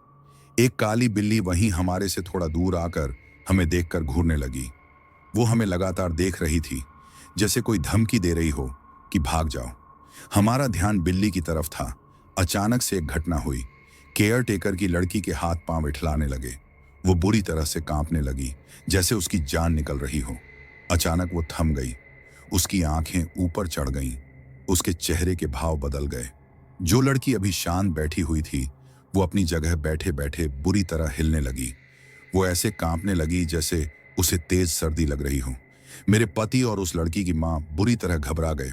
एक काली बिल्ली वहीं हमारे से थोड़ा दूर आकर हमें देखकर घूरने लगी। वो हमें लगातार देख रही थी, जैसे कोई धमकी दे रही हो कि भाग जाओ। हमारा ध्यान बिल्ली की तरफ था। अचानक से एक घटना हुई। केयरटेकर की लड़की के हाथ पांव इठलाने लगे। वो बुरी तरह से कांपने लगी, जैसे उसकी जान निकल रही हो। अचानक वो थम गई। उसकी आंखें ऊपर चढ़ गईं। उसके चेहरे के भाव बदल गए। जो लड़की अभी शांत बैठी हुई थी, वो अपनी जगह बैठे बैठे बुरी तरह हिलने लगी। वो ऐसे कांपने लगी जैसे उसे तेज सर्दी लग रही हो। मेरे पति और उस लड़की की मां बुरी तरह घबरा गए।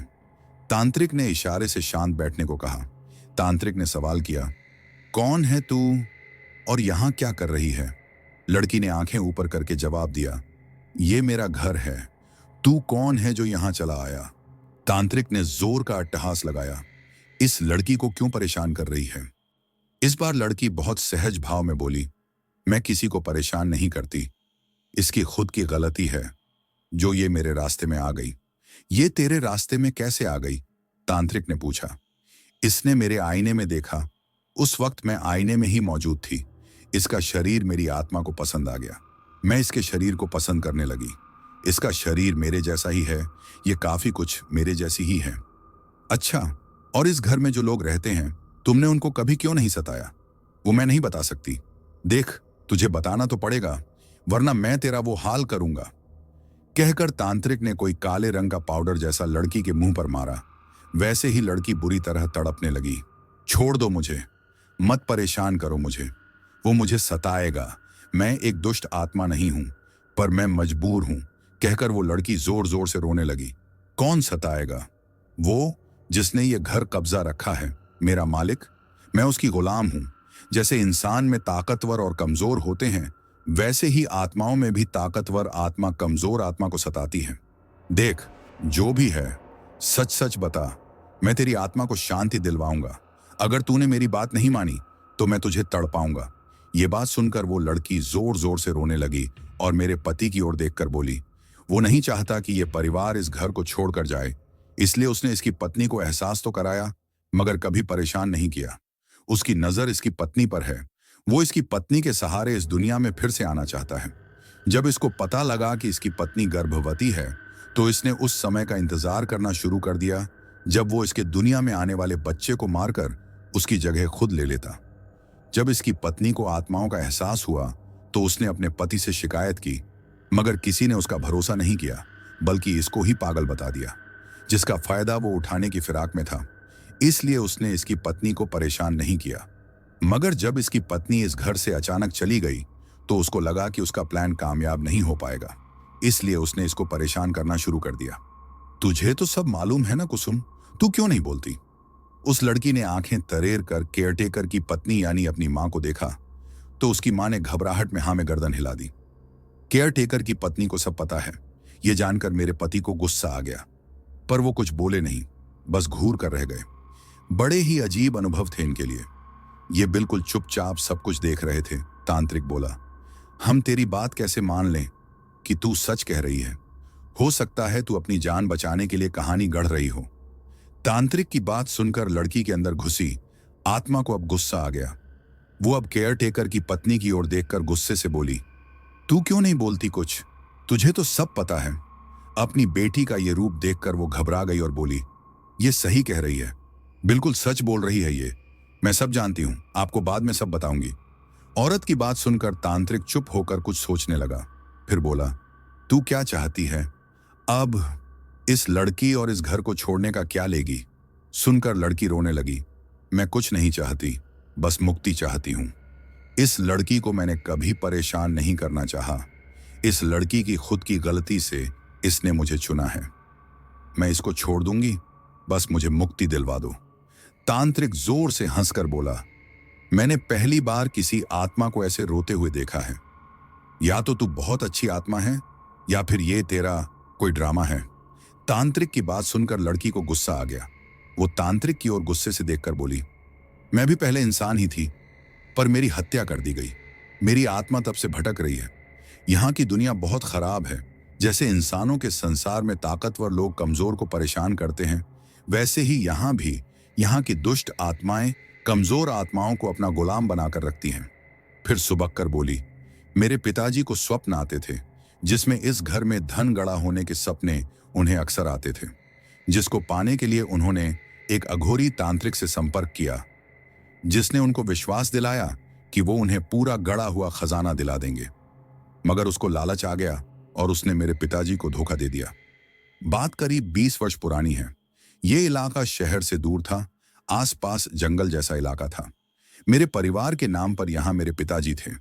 तांत्रिक ने इशारे से शांत बैठने को कहा। तांत्रिक ने सवाल किया, कौन है तू और यहां क्या कर रही है? लड़की ने आंखें ऊपर करके जवाब दिया, ये मेरा घर है। तू कौन है जो यहां चला आया? तांत्रिक ने जोर का अट्टहास लगाया, इस लड़की को क्यों परेशान कर रही है? इस बार लड़की बहुत सहज भाव में बोली, मैं किसी को परेशान नहीं करती। इसकी खुद की गलती है जो ये मेरे रास्ते में आ गई। ये तेरे रास्ते में कैसे आ गई? तांत्रिक ने पूछा। इसने मेरे आईने में देखा। उस वक्त मैं आईने में ही मौजूद थी। इसका शरीर मेरी आत्मा को पसंद आ गया। मैं इसके शरीर को पसंद करने लगी। इसका शरीर मेरे जैसा ही है। ये काफी कुछ मेरे जैसी ही है। अच्छा, और इस घर में जो लोग रहते हैं, तुमने उनको कभी क्यों नहीं सताया? वो मैं नहीं बता सकती। देख, तुझे बताना तो पड़ेगा, वरना मैं तेरा वो हाल करूंगा। कहकर तांत्रिक ने कोई काले रंग का पाउडर जैसा लड़की के मुंह पर मारा। वैसे ही लड़की बुरी तरह तड़पने लगी। छोड़ दो मुझे, मत परेशान करो मुझे। वो मुझे सताएगा। मैं एक दुष्ट आत्मा नहीं हूं, पर मैं मजबूर हूं। कहकर वो लड़की जोर जोर से रोने लगी। कौन सताएगा? वो जिसने ये घर कब्जा रखा है, मेरा मालिक। मैं उसकी गुलाम हूं। जैसे इंसान में ताकतवर और कमजोर होते हैं, वैसे ही आत्माओं में भी ताकतवर आत्मा कमजोर आत्मा को सताती है। देख, जो भी है सच सच बता। मैं तेरी आत्मा को शांति दिलवाऊंगा। अगर तूने मेरी बात नहीं मानी तो मैं तुझे तड़पाऊंगा। ये बात सुनकर वो लड़की जोर जोर से रोने लगी और मेरे पति की ओर देखकर बोली, वो नहीं चाहता कि ये परिवार इस घर को छोड़कर जाए, इसलिए उसने इसकी पत्नी को एहसास तो कराया, मगर कभी परेशान नहीं किया। उसकी नजर इसकी पत्नी पर है। वो इसकी पत्नी के सहारे इस दुनिया में फिर से आना चाहता है। जब इसको पता लगा कि इसकी पत्नी गर्भवती है, तो इसने उस समय का इंतजार करना शुरू कर दिया जब वो इसके दुनिया में आने वाले बच्चे को मारकर उसकी जगह खुद ले लेता। जब इसकी पत्नी को आत्माओं का एहसास हुआ तो उसने अपने पति से शिकायत की, मगर किसी ने उसका भरोसा नहीं किया, बल्कि इसको ही पागल बता दिया, जिसका फायदा वो उठाने की फिराक में था। इसलिए उसने इसकी पत्नी को परेशान नहीं किया। मगर जब इसकी पत्नी इस घर से अचानक चली गई तो उसको लगा कि उसका प्लान कामयाब नहीं हो पाएगा, इसलिए उसने इसको परेशान करना शुरू कर दिया। तुझे तो सब मालूम है ना कुसुम, तू क्यों नहीं बोलती? उस लड़की ने आंखें तरेर कर केयरटेकर की पत्नी यानी अपनी मां को देखा तो उसकी मां ने घबराहट में हाँ में गर्दन हिला दी। केयरटेकर की पत्नी को सब पता है। यह जानकर मेरे पति को गुस्सा आ गया, पर वो कुछ बोले नहीं, बस घूर कर रह गए। बड़े ही अजीब अनुभव थे इनके लिए। ये बिल्कुल चुपचाप सब कुछ देख रहे थे। तांत्रिक बोला, हम तेरी बात कैसे मान लें कि तू सच कह रही है? हो सकता है तू अपनी जान बचाने के लिए कहानी गढ़ रही हो। तांत्रिक की बात सुनकर लड़की के अंदर घुसी आत्मा को अब गुस्सा आ गया। वो अब केयर टेकर की पत्नी की ओर देखकर गुस्से से बोली, तू क्यों नहीं बोलती कुछ? तुझे तो सब पता है। अपनी बेटी का ये रूप देखकर वो घबरा गई और बोली, ये सही कह रही है, बिल्कुल सच बोल रही है ये। मैं सब जानती हूं, आपको बाद में सब बताऊंगी। औरत की बात सुनकर तांत्रिक चुप होकर कुछ सोचने लगा। फिर बोला, तू क्या चाहती है? अब इस लड़की और इस घर को छोड़ने का क्या लेगी? सुनकर लड़की रोने लगी। मैं कुछ नहीं चाहती, बस मुक्ति चाहती हूं। इस लड़की को मैंने कभी परेशान नहीं करना चाहा। इस लड़की की खुद की गलती से इसने मुझे चुना है। मैं इसको छोड़ दूंगी, बस मुझे मुक्ति दिलवा दो। तांत्रिक जोर से हंसकर बोला, मैंने पहली बार किसी आत्मा को ऐसे रोते हुए देखा है। या तो तू बहुत अच्छी आत्मा है या फिर ये तेरा कोई ड्रामा है। तांत्रिक की बात सुनकर लड़की को गुस्सा आ गया। वो तांत्रिक की ओर गुस्से से देखकर बोली, मैं भी पहले इंसान ही थी, पर मेरी हत्या कर दी गई। मेरी आत्मा तब से भटक रही है। यहाँ की दुनिया बहुत खराब है। जैसे इंसानों के संसार में ताकतवर लोग कमजोर को परेशान करते हैं, वैसे ही यहाँ भी यहाँ की दुष्ट आत्माएं कमजोर आत्माओं को अपना गुलाम बनाकर रखती हैं। फिर सुबक कर बोली, मेरे पिताजी को स्वप्न आते थे जिसमें इस घर में धन गड़ा होने के सपने उन्हें अक्सर आते थे, जिसको पाने के लिए उन्होंने एक अघोरी तांत्रिक से संपर्क किया, जिसने उनको विश्वास दिलाया कि वो उन्हें पूरा गड़ा हुआ खजाना दिला देंगे। मगर उसको लालच आ गया और उसने मेरे पिताजी को धोखा दे दिया। बात करीब 20 वर्ष पुरानी है। ये इलाका शहर से दूर था, आसपास जंगल जैसा इलाका था। मेरे परिवार के नाम पर यहाँ मेरे पिताजी थे।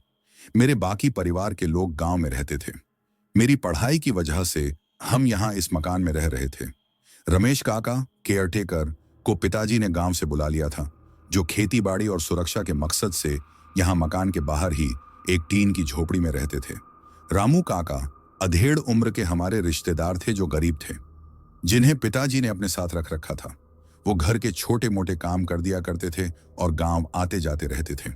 मेरे बाकी परिवार के लोग गांव में रहते थे। मेरी पढ़ाई की वजह से हम यहाँ इस मकान में रह रहे थे। रमेश काका केयरटेकर को पिताजी ने गांव से बुला लिया था, जो खेतीबाड़ी और सुरक्षा के मकसद से यहाँ मकान के बाहर ही एक टीन की झोपड़ी में रहते थे। रामू काका अधेड़ उम्र के हमारे रिश्तेदार थे जो गरीब थे, जिन्हें पिताजी ने अपने साथ रख रखा था। वो घर के छोटे मोटे काम कर दिया करते थे और गांव आते जाते रहते थे।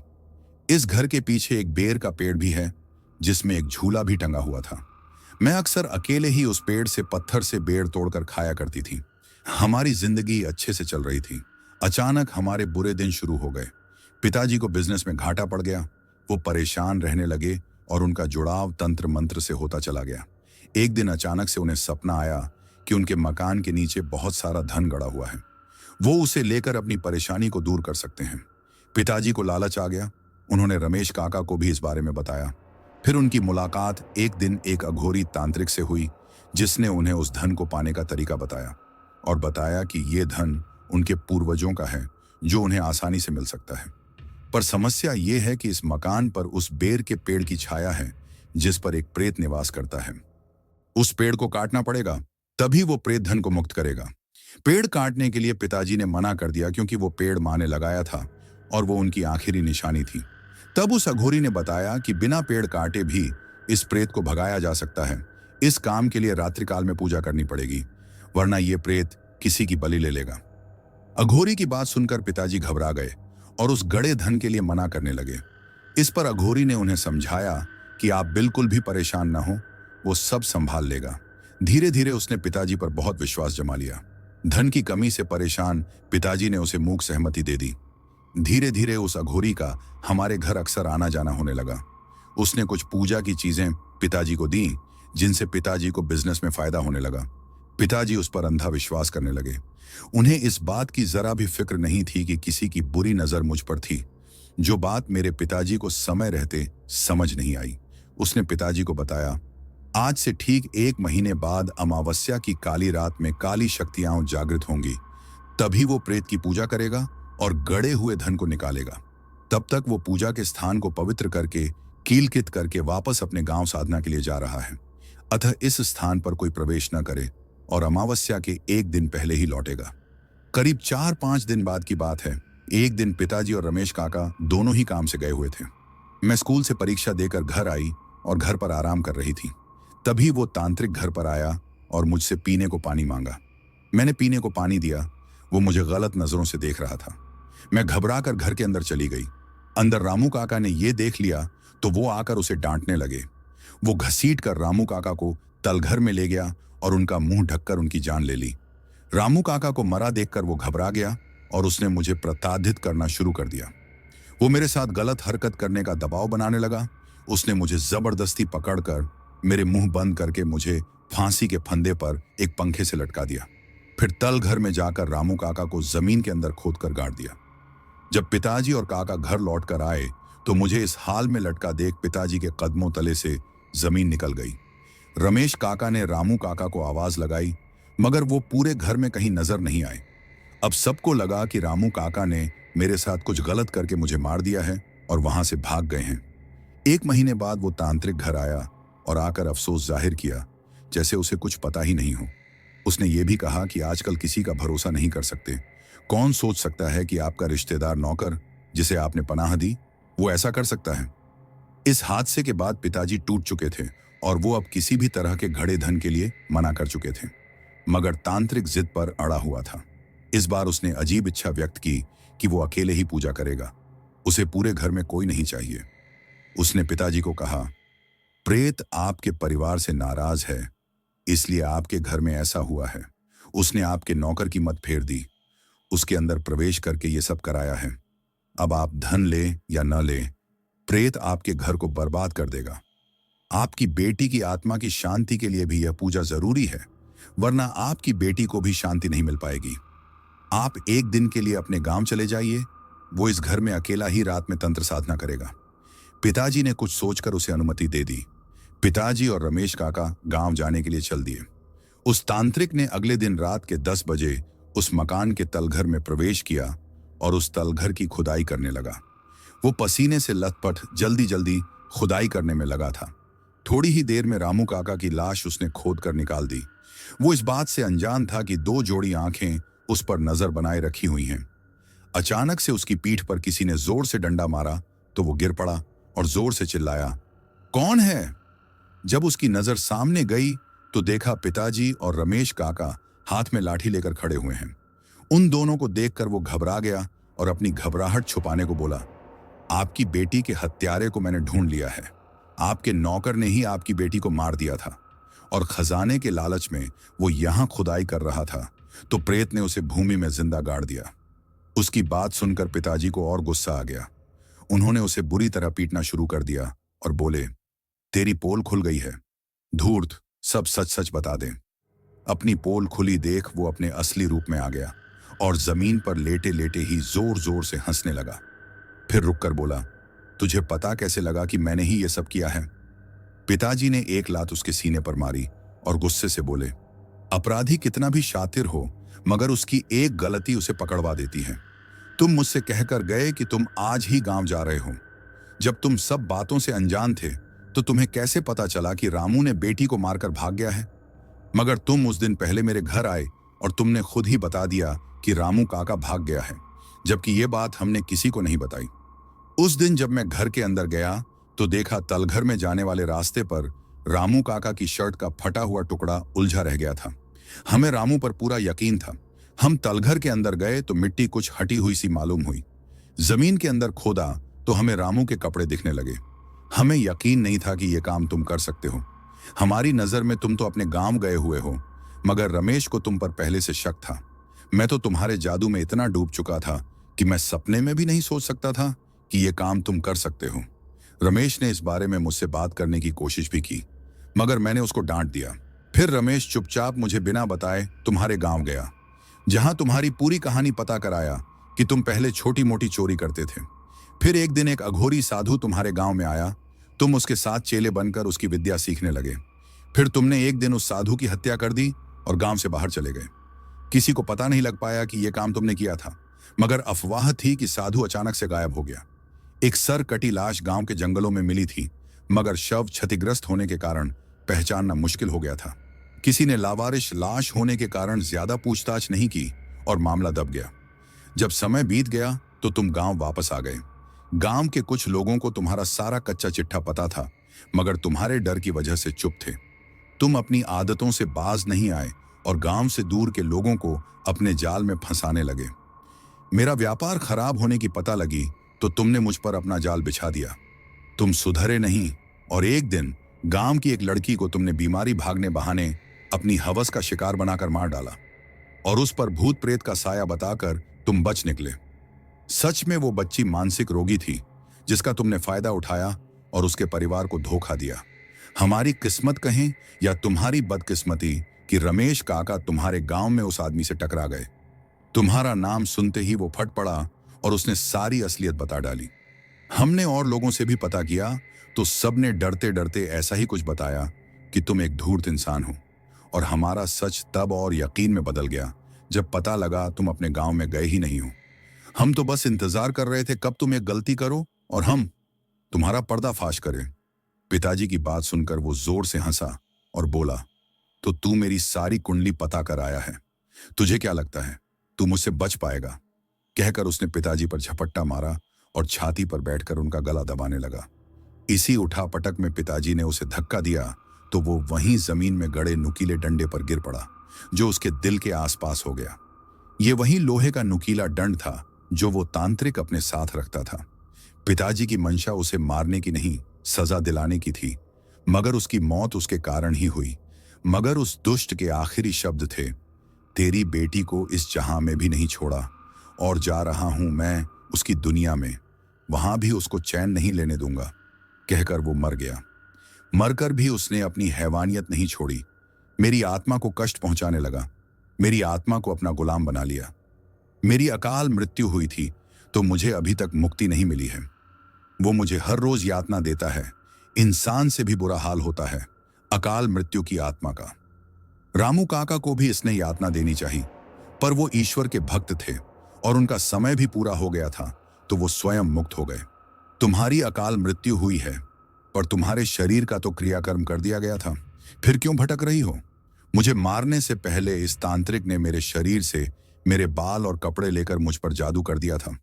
इस घर के पीछे एक बेर का पेड़ भी है, जिसमें एक झूला भी टंगा हुआ था। मैं अक्सर अकेले ही उस पेड़ से पत्थर से बेर तोड़कर खाया करती थी। हमारी जिंदगी अच्छे से चल रही थी। अचानक हमारे बुरे दिन शुरू हो गए। पिताजी को बिजनेस में घाटा पड़ गया। वो परेशान रहने लगे और उनका जुड़ाव तंत्र मंत्र से होता चला गया। एक दिन अचानक से उन्हें सपना आया कि उनके मकान के नीचे बहुत सारा धन गड़ा हुआ है। वो उसे लेकर अपनी परेशानी को दूर कर सकते हैं। पिताजी को लालच आ गया। उन्होंने रमेश काका को भी इस बारे में बताया। फिर उनकी मुलाकात एक दिन एक अघोरी तांत्रिक से हुई, जिसने उन्हें उस धन को पाने का तरीका बताया और बताया कि ये धन उनके पूर्वजों का है, जो उन्हें आसानी से मिल सकता है। पर समस्या ये है कि इस मकान पर उस बेर के पेड़ की छाया है, जिस पर एक प्रेत निवास करता है। उस पेड़ को काटना पड़ेगा, तभी वो प्रेत धन को मुक्त करेगा। पेड़ काटने के लिए पिताजी ने मना कर दिया, क्योंकि वो पेड़ माँ ने लगाया था और वो उनकी आखिरी निशानी थी। तब उस अघोरी ने बताया कि बिना पेड़ काटे भी इस प्रेत को भगाया जा सकता है। इस काम के लिए रात्रिकाल में पूजा करनी पड़ेगी, वरना ये प्रेत किसी की बलि ले लेगा। अघोरी की बात सुनकर पिताजी घबरा गए और उस गड़े धन के लिए मना करने लगे। इस पर अघोरी ने उन्हें समझाया कि आप बिल्कुल भी परेशान ना हो, वो सब संभाल लेगा। धीरे धीरे उसने पिताजी पर बहुत विश्वास जमा लिया। धन की कमी से परेशान पिताजी ने उसे मूक सहमति दे दी। धीरे धीरे उस अघोरी का हमारे घर अक्सर आना जाना होने लगा। उसने कुछ पूजा की चीजें पिताजी को दी, जिनसे पिताजी को बिजनेस में फायदा होने लगा। पिताजी उस पर अंधा विश्वास करने लगे। उन्हें इस बात की जरा भी फिक्र नहीं थी कि किसी की बुरी नजर मुझ पर थी, जो बात मेरे पिताजी को समय रहते समझ नहीं आई। उसने पिताजी को बताया, आज से ठीक 1 महीने बाद अमावस्या की काली रात में काली शक्तियां जागृत होंगी। तभी वो प्रेत की पूजा करेगा और गड़े हुए धन को निकालेगा। तब तक वो पूजा के स्थान को पवित्र करके कीलकित करके वापस अपने गांव साधना के लिए जा रहा है। अतः इस स्थान पर कोई प्रवेश न करे और अमावस्या के 1 दिन पहले ही लौटेगा। करीब 4-5 दिन बाद की बात है। एक दिन पिताजी और रमेश काका दोनों ही काम से गए हुए थे। मैं स्कूल से परीक्षा देकर घर आई और घर पर आराम कर रही थी। तभी वो तांत्रिक घर पर आया और मुझसे पीने को पानी मांगा। मैंने पीने को पानी दिया। वो मुझे गलत नजरों से देख रहा था। मैं घबराकर घर के अंदर चली गई। अंदर रामू काका ने ये देख लिया तो वो आकर उसे डांटने लगे। वो घसीट कर रामू काका को तलघर में ले गया और उनका मुंह ढककर उनकी जान ले ली। रामू काका को मरा देखकर वो घबरा गया और उसने मुझे प्रताड़ित करना शुरू कर दिया। वो मेरे साथ गलत हरकत करने का दबाव बनाने लगा। उसने मुझे जबरदस्ती पकड़कर मेरे मुंह बंद करके मुझे फांसी के फंदे पर एक पंखे से लटका दिया। फिर तल घर में जाकर रामू काका को जमीन के अंदर खोद कर गाड़ दिया। जब पिताजी और काका घर लौट कर आए तो मुझे इस हाल में लटका देख पिताजी के कदमों तले से जमीन निकल गई। रमेश काका ने रामू काका को आवाज लगाई, मगर वो पूरे घर में कहीं नजर नहीं आए। अब सबको लगा कि रामू काका ने मेरे साथ कुछ गलत करके मुझे मार दिया है और वहां से भाग गए हैं। 1 महीने बाद वो तांत्रिक घर आया और आकर अफसोस जाहिर किया, जैसे उसे कुछ पता ही नहीं हो। उसने ये भी कहा कि आजकल किसी का भरोसा नहीं कर सकते। कौन सोच सकता है कि आपका रिश्तेदार नौकर, जिसे आपने पनाह दी, वो ऐसा कर सकता है। इस हादसे के बाद पिताजी टूट चुके थे और वो अब किसी भी तरह के घड़े धन के लिए मना कर चुके थे, मगर तांत्रिक जिद पर अड़ा हुआ था। इस बार उसने अजीब इच्छा व्यक्त की कि वो अकेले ही पूजा करेगा। उसे पूरे घर में कोई नहीं चाहिए। उसने पिताजी को कहा, प्रेत आपके परिवार से नाराज है, इसलिए आपके घर में ऐसा हुआ है। उसने आपके नौकर की मत फेर दी, उसके अंदर प्रवेश करके ये सब कराया है। अब आप धन ले या न ले, प्रेत आपके घर को बर्बाद कर देगा। आपकी बेटी की आत्मा की शांति के लिए भी यह पूजा जरूरी है, वरना आपकी बेटी को भी शांति नहीं मिल पाएगी। आप 1 दिन के लिए अपने गांव चले जाइए, वो इस घर में अकेला ही रात में तंत्र साधना करेगा। पिताजी ने कुछ सोचकर उसे अनुमति दे दी। पिताजी और रमेश काका गांव जाने के लिए चल दिए। उस तांत्रिक ने अगले दिन रात के 10 बजे उस मकान के तलघर में प्रवेश किया और उस तलघर की खुदाई करने लगा। वो पसीने से लथपथ जल्दी जल्दी खुदाई करने में लगा था। थोड़ी ही देर में रामू काका की लाश उसने खोद कर निकाल दी। वो इस बात से अनजान था कि 2 जोड़ी आंखें उस पर नजर बनाए रखी हुई हैं। अचानक से उसकी पीठ पर किसी ने जोर से डंडा मारा तो वो गिर पड़ा और जोर से चिल्लाया, कौन है? जब उसकी नजर सामने गई तो देखा पिताजी और रमेश काका हाथ में लाठी लेकर खड़े हुए हैं। उन दोनों को देखकर वो घबरा गया और अपनी घबराहट छुपाने को बोला, आपकी बेटी के हत्यारे को मैंने ढूंढ लिया है। आपके नौकर ने ही आपकी बेटी को मार दिया था और खजाने के लालच में वो यहां खुदाई कर रहा था तो प्रेत ने उसे भूमि में जिंदा गाड़ दिया। उसकी बात सुनकर पिताजी को और गुस्सा आ गया। उन्होंने उसे बुरी तरह पीटना शुरू कर दिया और बोले, तेरी पोल खुल गई है, धूर्त, सब सच सच बता दे। अपनी पोल खुली देख वो अपने असली रूप में आ गया और जमीन पर लेटे लेटे ही जोर जोर से हंसने लगा। फिर रुककर बोला, तुझे पता कैसे लगा कि मैंने ही ये सब किया है? पिताजी ने एक लात उसके सीने पर मारी और गुस्से से बोले, अपराधी कितना भी शातिर हो मगर उसकी एक गलती उसे पकड़वा देती है। तुम मुझसे कहकर गए कि तुम आज ही गांव जा रहे हो। जब तुम सब बातों से अनजान थे तो तुम्हें कैसे पता चला कि रामू ने बेटी को मारकर भाग गया है? मगर तुम उस दिन पहले मेरे घर आए और तुमने खुद ही बता दिया कि रामू काका भाग गया है, जबकि ये बात हमने किसी को नहीं बताई। उस दिन जब मैं घर के अंदर गया तो देखा तलघर में जाने वाले रास्ते पर रामू काका की शर्ट का फटा हुआ टुकड़ा उलझा रह गया था। हमें रामू पर पूरा यकीन था। हम तलघर के अंदर गए तो मिट्टी कुछ हटी हुई सी मालूम हुई। जमीन के अंदर खोदा तो हमें रामू के कपड़े दिखने लगे। हमें यकीन नहीं था कि ये काम तुम कर सकते हो। हमारी नजर में तुम तो अपने गांव गए हुए हो, मगर रमेश को तुम पर पहले से शक था। मैं तो तुम्हारे जादू में इतना डूब चुका था कि मैं सपने में भी नहीं सोच सकता था कि ये काम तुम कर सकते हो। रमेश ने इस बारे में मुझसे बात करने की कोशिश भी की, मगर मैंने उसको डांट दिया। फिर रमेश चुपचाप मुझे बिना बताए तुम्हारे गांव गया, जहां तुम्हारी पूरी कहानी पता कराया कि तुम पहले छोटी मोटी चोरी करते थे। फिर एक दिन एक अघोरी साधु तुम्हारे गांव में आया। तुम उसके साथ चेले बनकर उसकी विद्या सीखने लगे। फिर तुमने एक दिन उस साधु की हत्या कर दी और गांव से बाहर चले गए। किसी को पता नहीं लग पाया कि यह काम तुमने किया था, मगर अफवाह थी कि साधु अचानक से गायब हो गया। एक सर कटी लाश गांव के जंगलों में मिली थी, मगर शव क्षतिग्रस्त होने के कारण पहचानना मुश्किल हो गया था। किसी ने लावारिश लाश होने के कारण ज्यादा पूछताछ नहीं की और मामला दब गया। जब समय बीत गया तो तुम गांव वापस आ गए। गांव के कुछ लोगों को तुम्हारा सारा कच्चा चिट्ठा पता था, मगर तुम्हारे डर की वजह से चुप थे। तुम अपनी आदतों से बाज नहीं आए और गांव से दूर के लोगों को अपने जाल में फंसाने लगे। मेरा व्यापार खराब होने की पता लगी तो तुमने मुझ पर अपना जाल बिछा दिया। तुम सुधरे नहीं और एक दिन गांव की एक लड़की को तुमने बीमारी भागने बहाने अपनी हवस का शिकार बनाकर मार डाला और उस पर भूत प्रेत का साया बताकर तुम बच निकले। सच में वो बच्ची मानसिक रोगी थी जिसका तुमने फायदा उठाया और उसके परिवार को धोखा दिया। हमारी किस्मत कहें या तुम्हारी बदकिस्मती कि रमेश काका तुम्हारे गांव में उस आदमी से टकरा गए। तुम्हारा नाम सुनते ही वो फट पड़ा और उसने सारी असलियत बता डाली। हमने और लोगों से भी पता किया तो सबने डरते डरते ऐसा ही कुछ बताया कि तुम एक धूर्त इंसान हो। और हमारा सच तब और यकीन में बदल गया जब पता लगा तुम अपने गांव में गए ही नहीं हो। हम तो बस इंतजार कर रहे थे कब तुम एक गलती करो और हम तुम्हारा पर्दाफाश करें। पिताजी की बात सुनकर वो जोर से हंसा और बोला, तो तू मेरी सारी कुंडली पता कर आया है, तुझे क्या लगता है तू मुझसे बच पाएगा? कहकर उसने पिताजी पर झपट्टा मारा और छाती पर बैठकर उनका गला दबाने लगा। इसी उठापटक में पिताजी ने उसे धक्का दिया तो वो वहीं जमीन में गड़े नुकीले डंडे पर गिर पड़ा जो उसके दिल के आसपास हो गया। ये वही लोहे का नुकीला दंड था जो वो तांत्रिक अपने साथ रखता था। पिताजी की मंशा उसे मारने की नहीं, सजा दिलाने की थी, मगर उसकी मौत उसके कारण ही हुई। मगर उस दुष्ट के आखिरी शब्द थे, तेरी बेटी को इस जहां में भी नहीं छोड़ा और जा रहा हूं मैं उसकी दुनिया में, वहां भी उसको चैन नहीं लेने दूंगा। कहकर वो मर गया। मरकर भी उसने अपनी हैवानियत नहीं छोड़ी। मेरी आत्मा को कष्ट पहुंचाने लगा, मेरी आत्मा को अपना गुलाम बना लिया। मेरी अकाल मृत्यु हुई थी तो मुझे अभी तक मुक्ति नहीं मिली है। वो मुझे हर रोज यातना देता है। इंसान से भी बुरा हाल होता है अकाल मृत्यु की आत्मा का। रामू काका को भी इसने यातना देनी चाहिए, पर वो ईश्वर के भक्त थे और उनका समय भी पूरा हो गया था तो वो स्वयं मुक्त हो गए। तुम्हारी अकाल मृत्यु हुई है पर तुम्हारे शरीर का तो क्रियाकर्म कर दिया गया था, फिर क्यों भटक रही हो? मुझे मारने से पहले इस तांत्रिक ने मेरे शरीर से मेरे बाल और कपड़े लेकर मुझ पर जादू कर दिया था।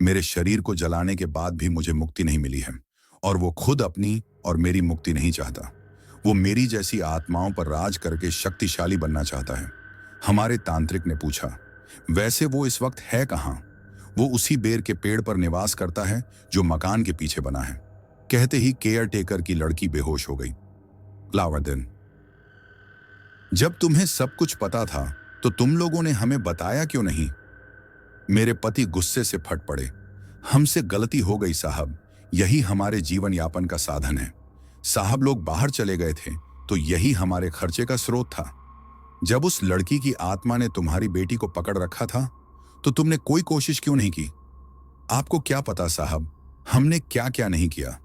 मेरे शरीर को जलाने के बाद भी मुझे मुक्ति नहीं मिली है और वो खुद अपनी और मेरी मुक्ति नहीं चाहता। वो मेरी जैसी आत्माओं पर राज करके शक्तिशाली बनना चाहता है। हमारे तांत्रिक ने पूछा, वैसे वो इस वक्त है कहाँ? वो उसी बेर के पेड़ पर निवास करता है जो मकान के पीछे बना है। कहते ही केयर टेकर की लड़की बेहोश हो गई। लावर्दन, जब तुम्हें सब कुछ पता था तो तुम लोगों ने हमें बताया क्यों नहीं? मेरे पति गुस्से से फट पड़े। हमसे गलती हो गई साहब, यही हमारे जीवन यापन का साधन है। साहब लोग बाहर चले गए थे तो यही हमारे खर्चे का स्रोत था। जब उस लड़की की आत्मा ने तुम्हारी बेटी को पकड़ रखा था तो तुमने कोई कोशिश क्यों नहीं की? आपको क्या पता साहब हमने क्या क्या नहीं किया।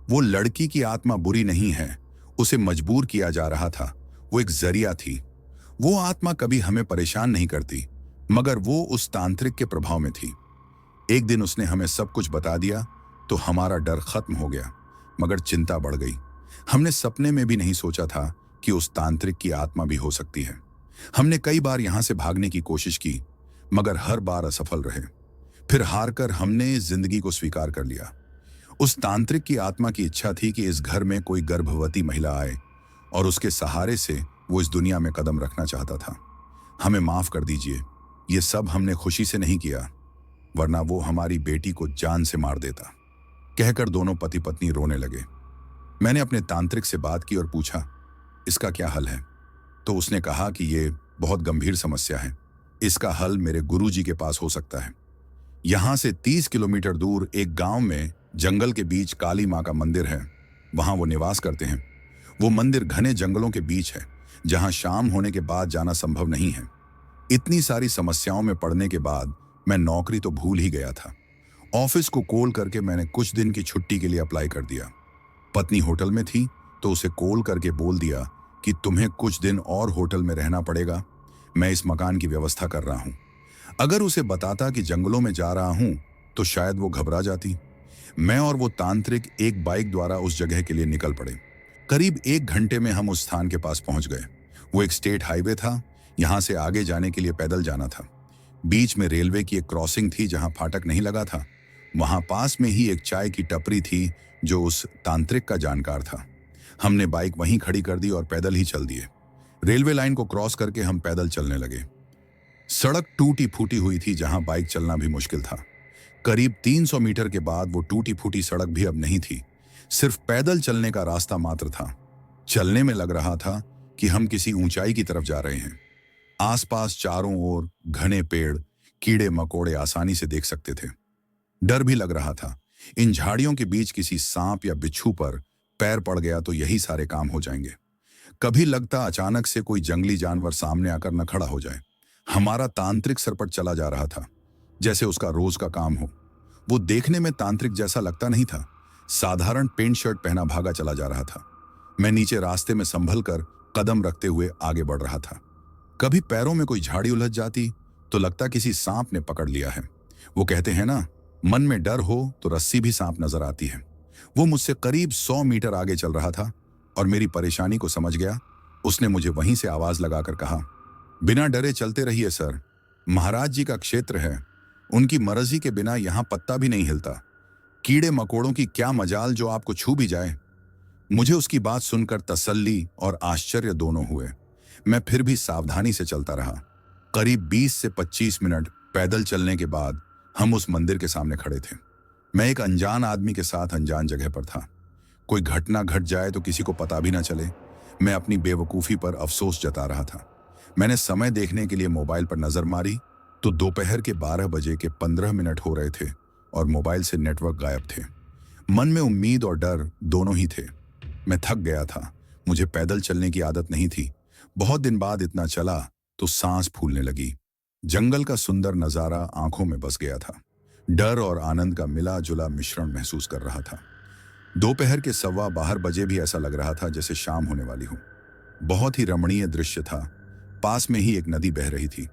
वो लड़की की आत्मा बुरी नहीं है, उसे मजबूर किया जा रहा था। वो एक जरिया थी। वो आत्मा कभी हमें परेशान नहीं करती, मगर वो उस तांत्रिक के प्रभाव में थी। एक दिन उसने हमें सब कुछ बता दिया तो हमारा डर खत्म हो गया, मगर चिंता बढ़ गई। हमने सपने में भी नहीं सोचा था कि उस तांत्रिक की आत्मा भी हो सकती है। हमने कई बार यहां से भागने की कोशिश की, मगर हर बार असफल रहे। फिर हारकर हमने इस जिंदगी को स्वीकार कर लिया। उस तांत्रिक की आत्मा की इच्छा थी कि इस घर में कोई गर्भवती महिला आए और उसके सहारे से वो इस दुनिया में कदम रखना चाहता था। हमें माफ कर दीजिए, ये सब हमने खुशी से नहीं किया, वरना वो हमारी बेटी को जान से मार देता। कहकर दोनों पति पत्नी रोने लगे। मैंने अपने तांत्रिक से बात की और पूछा, इसका क्या हल है? तो उसने कहा कि ये बहुत गंभीर समस्या है, इसका हल मेरे गुरुजी के पास हो सकता है। यहां से 30 किलोमीटर दूर एक गांव में जंगल के बीच काली मां का मंदिर है, वहां वो निवास करते हैं। वो मंदिर घने जंगलों के बीच है जहां शाम होने के बाद जाना संभव नहीं है। इतनी सारी समस्याओं में पड़ने के बाद मैं नौकरी तो भूल ही गया था। ऑफिस को कॉल करके मैंने कुछ दिन की छुट्टी के लिए अप्लाई कर दिया। पत्नी होटल में थी तो उसे कॉल करके बोल दिया कि तुम्हें कुछ दिन और होटल में रहना पड़ेगा, मैं इस मकान की व्यवस्था कर रहा हूं। अगर उसे बताता कि जंगलों में जा रहा हूं तो शायद वो घबरा जाती। मैं और वो तांत्रिक एक बाइक द्वारा उस जगह के लिए निकल पड़े। करीब 1 घंटे में हम उस स्थान के पास पहुंच गए। वो एक स्टेट हाईवे था, यहां से आगे जाने के लिए पैदल जाना था। बीच में रेलवे की एक क्रॉसिंग थी जहां फाटक नहीं लगा था। वहां पास में ही एक चाय की टपरी थी जो उस तांत्रिक का जानकार था। हमने बाइक वहीं खड़ी कर दी और पैदल ही चल दिए। रेलवे लाइन को क्रॉस करके हम पैदल चलने लगे। सड़क टूटी फूटी हुई थी जहां बाइक चलना भी मुश्किल था। करीब 300 मीटर के बाद वो टूटी फूटी सड़क भी अब नहीं थी, सिर्फ पैदल चलने का रास्ता मात्र था। चलने में लग रहा था कि हम किसी ऊंचाई की तरफ जा रहे हैं। आसपास चारों ओर घने पेड़, कीड़े मकोड़े आसानी से देख सकते थे। डर भी लग रहा था, इन झाड़ियों के बीच किसी सांप या बिच्छू पर पैर पड़ गया तो यही सारे काम हो जाएंगे। कभी लगता अचानक से कोई जंगली जानवर सामने आकर न खड़ा हो जाए। हमारा तांत्रिक सरपट चला जा रहा था, जैसे उसका रोज का काम हो। वो देखने में तांत्रिक जैसा लगता नहीं था, साधारण पेंट शर्ट पहना भागा चला जा रहा था। मैं नीचे रास्ते में संभल कर कदम रखते हुए आगे बढ़ रहा था। कभी पैरों में कोई झाड़ी उलझ जाती तो लगता किसी सांप ने पकड़ लिया है। वो कहते हैं ना, मन में डर हो तो रस्सी भी सांप नजर आती है। वो मुझसे करीब 100 मीटर आगे चल रहा था और मेरी परेशानी को समझ गया। उसने मुझे वहीं से आवाज लगाकर कहा, बिना डरे चलते रहिए सर, महाराज जी का क्षेत्र है, उनकी मर्जी के बिना यहाँ पत्ता भी नहीं हिलता। कीड़े मकोड़ों की क्या मजाल जो आपको छू भी जाए। मुझे उसकी बात सुनकर तसल्ली और आश्चर्य दोनों हुए। मैं फिर भी सावधानी से चलता रहा। करीब 20 से 25 मिनट पैदल चलने के बाद हम उस मंदिर के सामने खड़े थे। मैं एक अनजान आदमी के साथ अनजान जगह पर था। कोई घटना घट जाए तो किसी को पता भी ना चले। मैं अपनी बेवकूफ़ी पर अफसोस जता रहा था। मैंने समय देखने के लिए मोबाइल पर नजर मारी तो दोपहर के 12 बजे के 15 मिनट हो रहे थे और मोबाइल से नेटवर्क गायब थे। मन में उम्मीद और डर दोनों ही थे। मैं थक गया था, मुझे पैदल चलने की आदत नहीं थी। बहुत दिन बाद इतना चला तो सांस फूलने लगी। जंगल का सुंदर नजारा आंखों में बस गया था। डर और आनंद का मिला जुला मिश्रण महसूस कर रहा था। दोपहर के 12:15 बजे भी ऐसा लग रहा था जैसे शाम होने वाली हो। बहुत ही रमणीय दृश्य था। पास में ही एक नदी बह रही थी।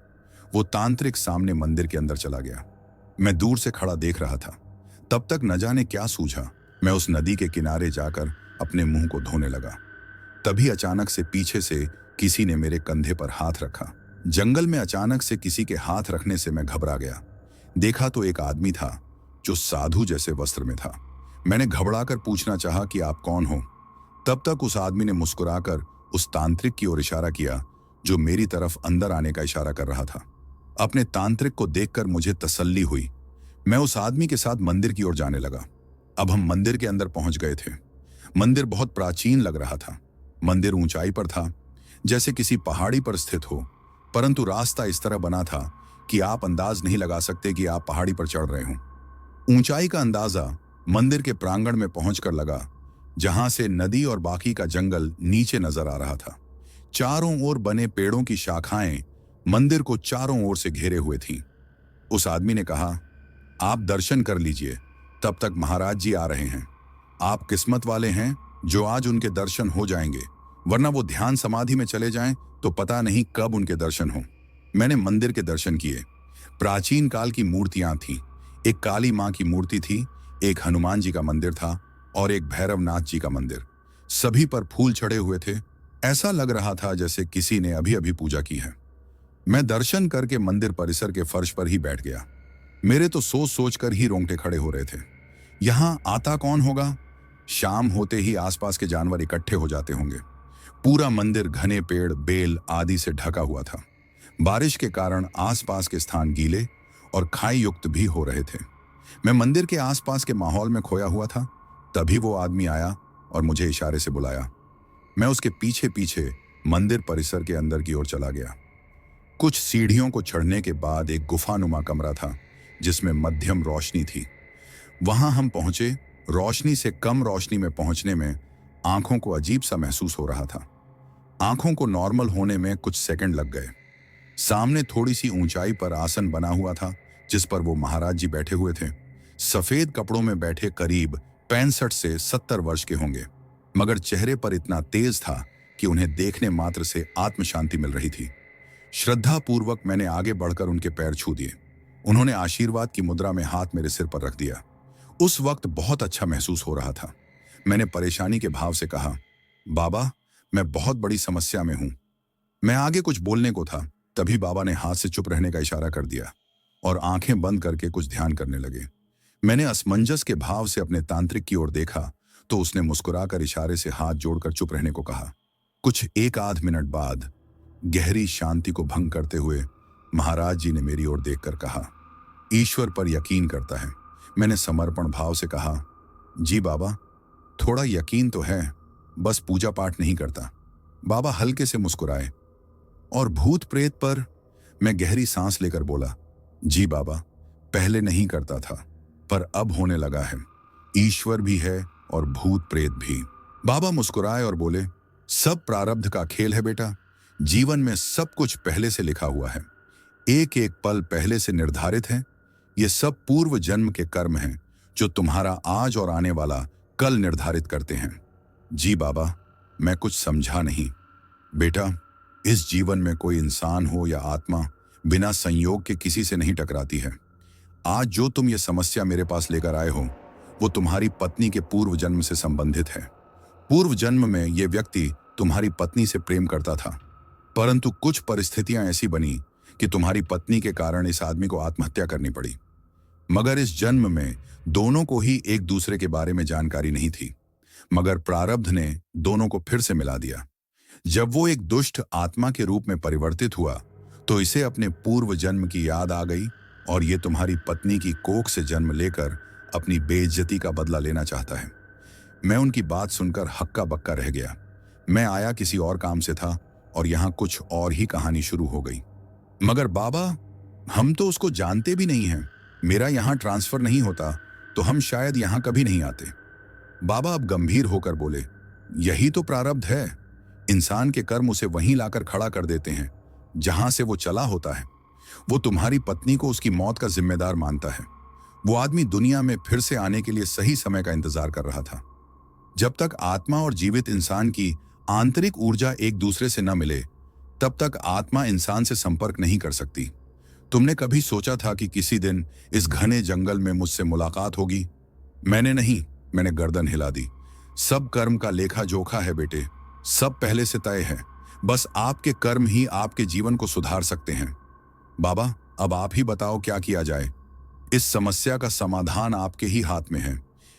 वो तांत्रिक सामने मंदिर के अंदर चला गया। मैं दूर से खड़ा देख रहा था। तब तक न जाने क्या सूझा। मैं उस नदी के किनारे जाकर अपने मुंह को धोने लगा। तभी अचानक से पीछे से किसी ने मेरे कंधे पर हाथ रखा। जंगल में अचानक से किसी के हाथ रखने से मैं घबरा गया। देखा तो एक आदमी था जो साधु जैसे वस्त्र में था। मैंने घबराकर पूछना चाहा कि आप कौन हो। तब तक उस आदमी ने मुस्कुराकर उस तांत्रिक की ओर इशारा किया जो मेरी तरफ अंदर आने का इशारा कर रहा था। अपने तांत्रिक को देखकर मुझे तसल्ली हुई। मैं उस आदमी के साथ मंदिर की ओर जाने लगा। अब हम मंदिर के अंदर पहुंच गए थे। मंदिर बहुत प्राचीन लग रहा था। मंदिर ऊंचाई पर था, जैसे किसी पहाड़ी पर स्थित हो, परंतु रास्ता इस तरह बना था कि आप अंदाज नहीं लगा सकते कि आप पहाड़ी पर चढ़ रहे हों। ऊंचाई का अंदाजा मंदिर के प्रांगण में पहुंचकर लगा, जहां से नदी और बाकी का जंगल नीचे नजर आ रहा था। चारों ओर बने पेड़ों की शाखाएं मंदिर को चारों ओर से घेरे हुए थीं। उस आदमी ने कहा, आप दर्शन कर लीजिए, तब तक महाराज जी आ रहे हैं। आप किस्मत वाले हैं जो आज उनके दर्शन हो जाएंगे, वरना वो ध्यान समाधि में चले जाएं तो पता नहीं कब उनके दर्शन हो। मैंने मंदिर के दर्शन किए। प्राचीन काल की मूर्तियां थीं। एक काली मां की मूर्ति थी, एक हनुमान जी का मंदिर था और एक भैरवनाथ जी का मंदिर। सभी पर फूल चढ़े हुए थे। ऐसा लग रहा था जैसे किसी ने अभी अभी पूजा की है। मैं दर्शन करके मंदिर परिसर के फर्श पर ही बैठ गया। मेरे तो सोच सोच कर ही रोंगटे खड़े हो रहे थे। यहां आता कौन होगा? शाम होते ही आसपास के जानवर इकट्ठे हो जाते होंगे। पूरा मंदिर घने पेड़, बेल आदि से ढका हुआ था। बारिश के कारण आसपास के स्थान गीले और खाई युक्त भी हो रहे थे। मैं मंदिर के आसपास के माहौल में खोया हुआ था। तभी वो आदमी आया और मुझे इशारे से बुलाया। मैं उसके पीछे पीछे मंदिर परिसर के अंदर की ओर चला गया। कुछ सीढ़ियों को चढ़ने के बाद एक गुफानुमा कमरा था जिसमें मध्यम रोशनी थी। वहां हम पहुंचे। रोशनी से कम रोशनी में पहुंचने में आंखों को अजीब सा महसूस हो रहा था। आंखों को नॉर्मल होने में कुछ सेकंड लग गए। सामने थोड़ी सी ऊंचाई पर आसन बना हुआ था जिस पर वो महाराज जी बैठे हुए थे। सफेद कपड़ों में बैठे, करीब 65 से 70 वर्ष के होंगे, मगर चेहरे पर इतना तेज था कि उन्हें देखने मात्र से आत्म शांति मिल रही थी। श्रद्धापूर्वक मैंने आगे बढ़कर उनके पैर छू दिए। उन्होंने आशीर्वाद की मुद्रा में हाथ मेरे सिर पर रख दिया। उस वक्त बहुत अच्छा महसूस हो रहा था। मैंने परेशानी के भाव से कहा, बाबा, मैं बहुत बड़ी समस्या में हूं। मैं आगे कुछ बोलने को था, तभी बाबा ने हाथ से चुप रहने का इशारा कर दिया और आंखें बंद करके कुछ ध्यान करने लगे। मैंने असमंजस के भाव से अपने तांत्रिक की ओर देखा तो उसने मुस्कुराकर इशारे से हाथ जोड़कर चुप रहने को कहा। कुछ एक आध मिनट बाद गहरी शांति को भंग करते हुए महाराज जी ने मेरी ओर देखकर कहा, ईश्वर पर यकीन करता है? मैंने समर्पण भाव से कहा, जी बाबा, थोड़ा यकीन तो है, बस पूजा पाठ नहीं करता। बाबा हल्के से मुस्कुराए। और भूत प्रेत पर? मैं गहरी सांस लेकर बोला, जी बाबा, पहले नहीं करता था, पर अब होने लगा है। ईश्वर भी है और भूत प्रेत भी। बाबा मुस्कुराए और बोले, सब प्रारब्ध का खेल है बेटा। जीवन में सब कुछ पहले से लिखा हुआ है, एक एक पल पहले से निर्धारित है। ये सब पूर्व जन्म के कर्म हैं जो तुम्हारा आज और आने वाला कल निर्धारित करते हैं। जी बाबा, मैं कुछ समझा नहीं। बेटा, इस जीवन में कोई इंसान हो या आत्मा बिना संयोग के किसी से नहीं टकराती है। आज जो तुम ये समस्या मेरे पास लेकर आए हो, वो तुम्हारी पत्नी के पूर्व जन्म से संबंधित है। पूर्व जन्म में ये व्यक्ति तुम्हारी पत्नी से प्रेम करता था, परंतु कुछ परिस्थितियां ऐसी बनी कि तुम्हारी पत्नी के कारण इस आदमी को आत्महत्या करनी पड़ी। मगर इस जन्म में दोनों को ही एक दूसरे के बारे में जानकारी नहीं थी, मगर प्रारब्ध ने दोनों को फिर से मिला दिया। जब वो एक दुष्ट आत्मा के रूप में परिवर्तित हुआ, तो इसे अपने पूर्व जन्म की याद आ गई और ये तुम्हारी पत्नी की कोख से जन्म लेकर अपनी बेइज्जती का बदला लेना चाहता है। मैं उनकी बात सुनकर हक्का बक्का रह गया। मैं आया किसी और काम से था और यहाँ कुछ और ही कहानी शुरू हो गई। मगर बाबा, हम तो उसको जानते भी नहीं हैं। मेरा यहाँ ट्रांसफर नहीं होता तो हम शायद यहाँ कभी नहीं आते। बाबा अब गंभीर होकर बोले, यही तो प्रारब्ध है। इंसान के कर्म उसे वहीं लाकर खड़ा कर देते हैं जहां से वो चला होता है। वो तुम्हारी पत्नी को उसकी मौत का जिम्मेदार मानता है। वो आदमी दुनिया में फिर से आने के लिए सही समय का इंतजार कर रहा था। जब तक आत्मा और जीवित इंसान की आंतरिक ऊर्जा एक दूसरे से न मिले, तब तक आत्मा इंसान से संपर्क नहीं कर सकती। तुमने कभी सोचा था कि किसी दिन इस घने जंगल में मुझसे मुलाकात होगी? मैंने नहीं, मैंने गर्दन हिला दी। सब कर्म का लेखा जोखा है बेटे, सब पहले से तय है। बस आपके कर्म ही आपके जीवन को सुधार सकते हैं। बाबा, अब आप ही बताओ क्या किया जाए। इस समस्या का समाधान आपके ही हाथ में है।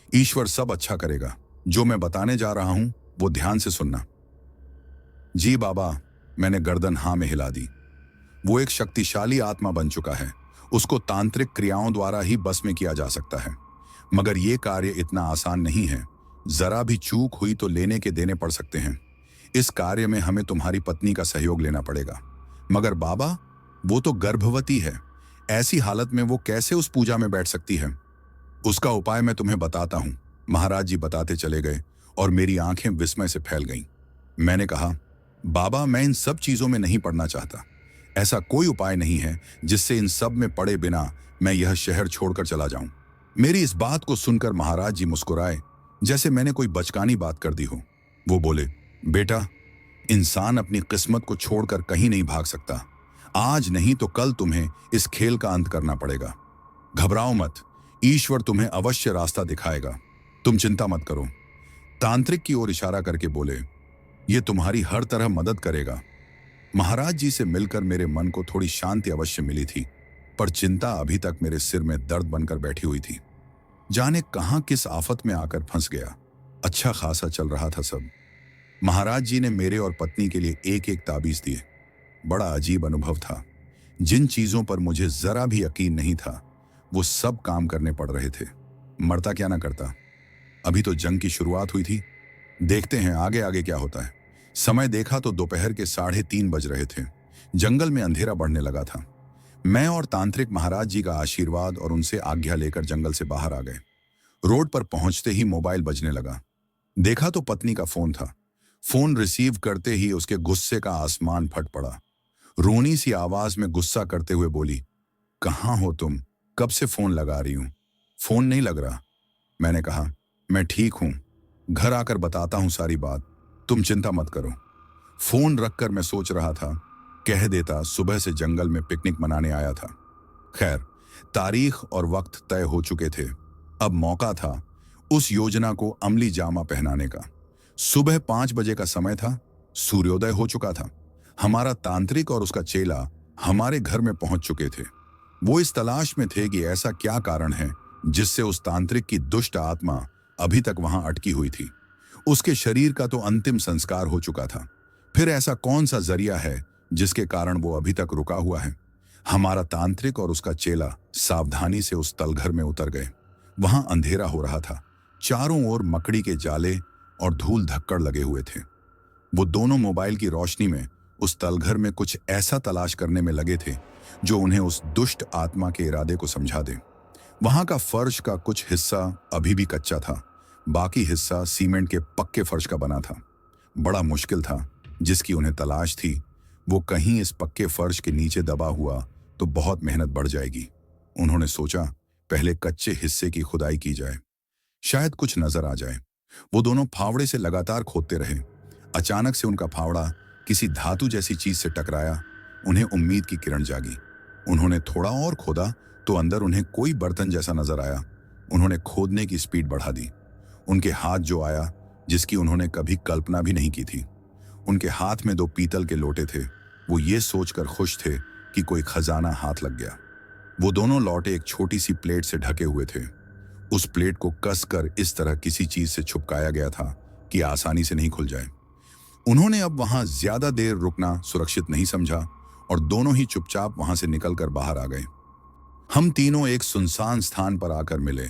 ईश्वर सब अच्छा करेगा। जो मैं बताने जा रहा हूं वो ध्यान से सुनना। जी बाबा, मैंने गर्दन हाँ में हिला दी। वो एक शक्तिशाली आत्मा बन चुका है। उसको तांत्रिक क्रियाओं द्वारा ही बस में किया जा सकता है, मगर ये कार्य इतना आसान नहीं है। जरा भी चूक हुई तो लेने के देने पड़ सकते हैं। इस कार्य में हमें तुम्हारी पत्नी का सहयोग लेना पड़ेगा। मगर बाबा, वो तो गर्भवती है। ऐसी हालत में वो कैसे उस पूजा में बैठ सकती है? उसका उपाय मैं तुम्हें बताता हूं। महाराज जी बताते चले गए और मेरी आंखें विस्मय से फैल गईं। मैंने कहा, बाबा, मैं इन सब चीजों में नहीं पड़ना चाहता। ऐसा कोई उपाय नहीं है जिससे इन सब में पड़े बिना मैं यह शहर छोड़कर चला जाऊं। मेरी इस बात को सुनकर महाराज जी मुस्कुराए, जैसे मैंने कोई बचकानी बात कर दी हो। वो बोले, बेटा, इंसान अपनी किस्मत को छोड़कर कहीं नहीं भाग सकता। आज नहीं तो कल तुम्हें इस खेल का अंत करना पड़ेगा। घबराओ मत, ईश्वर तुम्हें अवश्य रास्ता दिखाएगा। तुम चिंता मत करो। तांत्रिक की ओर इशारा करके बोले, ये तुम्हारी हर तरह मदद करेगा। महाराज जी से मिलकर मेरे मन को थोड़ी शांति अवश्य मिली थी, पर चिंता अभी तक मेरे सिर में दर्द बनकर बैठी हुई थी। जाने कहां किस आफत में आकर फंस गया। अच्छा खासा चल रहा था सब। महाराज जी ने मेरे और पत्नी के लिए एक एक ताबीज दिए। बड़ा अजीब अनुभव था। जिन चीजों पर मुझे जरा भी यकीन नहीं था, वो सब काम करने पड़ रहे थे। मरता क्या ना करता। अभी तो जंग की शुरुआत हुई थी। देखते हैं आगे आगे क्या होता है। समय देखा तो दोपहर के 3:30 बज रहे थे। जंगल में अंधेरा बढ़ने लगा था। मैं और तांत्रिक महाराज जी का आशीर्वाद और उनसे आज्ञा लेकर जंगल से बाहर आ गए। रोड पर पहुंचते ही मोबाइल बजने लगा। देखा तो पत्नी का फोन था। फोन रिसीव करते ही उसके गुस्से का आसमान फट पड़ा। रोनी सी आवाज में गुस्सा करते हुए बोली, कहाँ हो तुम? कब से फोन लगा रही हूं, फोन नहीं लग रहा। मैंने कहा, मैं ठीक हूं, घर आकर बताता हूं सारी बात, तुम चिंता मत करो। फोन रखकर मैं सोच रहा था, कह देता सुबह से जंगल में पिकनिक मनाने आया था। खैर, तारीख और वक्त तय हो चुके थे। अब मौका था उस योजना को अमली जामा पहनाने का। सुबह 5 बजे का समय था। सूर्योदय हो चुका था। हमारा तांत्रिक और उसका चेला हमारे घर में पहुंच चुके थे। वो इस तलाश में थे कि ऐसा क्या कारण है जिससे उस तांत्रिक की दुष्ट आत्मा अभी तक वहां अटकी हुई थी। उसके शरीर का तो अंतिम संस्कार हो चुका था, फिर ऐसा कौन सा जरिया है जिसके कारण वो अभी तक रुका हुआ है। हमारा तांत्रिक और उसका चेला सावधानी से उस तलघर में उतर गए। वहां अंधेरा हो रहा था। चारों ओर मकड़ी के जाले और धूल धक्कड़ लगे हुए थे। वो दोनों मोबाइल की रोशनी में उस तलघर में कुछ ऐसा तलाश करने में लगे थे जो उन्हें उस दुष्ट आत्मा के इरादे को समझा दे। वहां का फर्श का कुछ हिस्सा अभी भी कच्चा था, बाकी हिस्सा सीमेंट के पक्के फर्श का बना था। बड़ा मुश्किल था जिसकी उन्हें तलाश थी। वो कहीं इस पक्के फर्श के नीचे दबा हुआ तो बहुत मेहनत बढ़ जाएगी। उन्होंने सोचा पहले कच्चे हिस्से की खुदाई की जाए, शायद कुछ नजर आ जाए। वो दोनों फावड़े से लगातार खोदते रहे। अचानक से उनका फावड़ा किसी धातु जैसी चीज से टकराया। उन्हें उम्मीद की किरण जागी। उन्होंने थोड़ा और खोदा तो अंदर उन्हें कोई बर्तन जैसा नजर आया। उन्होंने खोदने की स्पीड बढ़ा दी। उनके हाथ जो आया जिसकी उन्होंने कभी कल्पना भी नहीं की थी। उनके हाथ में 2 पीतल के लोटे थे। वो ये सोचकर खुश थे कि कोई खजाना हाथ लग गया। वो दोनों लौटे एक छोटी सी प्लेट से ढके हुए थे। उस प्लेट को कसकर इस तरह किसी चीज से छुपकाया गया था कि आसानी से नहीं खुल जाए। उन्होंने अब वहां ज्यादा देर रुकना सुरक्षित नहीं समझा और दोनों ही चुपचाप वहां से निकलकर बाहर आ गए। हम तीनों एक सुनसान स्थान पर आकर मिले।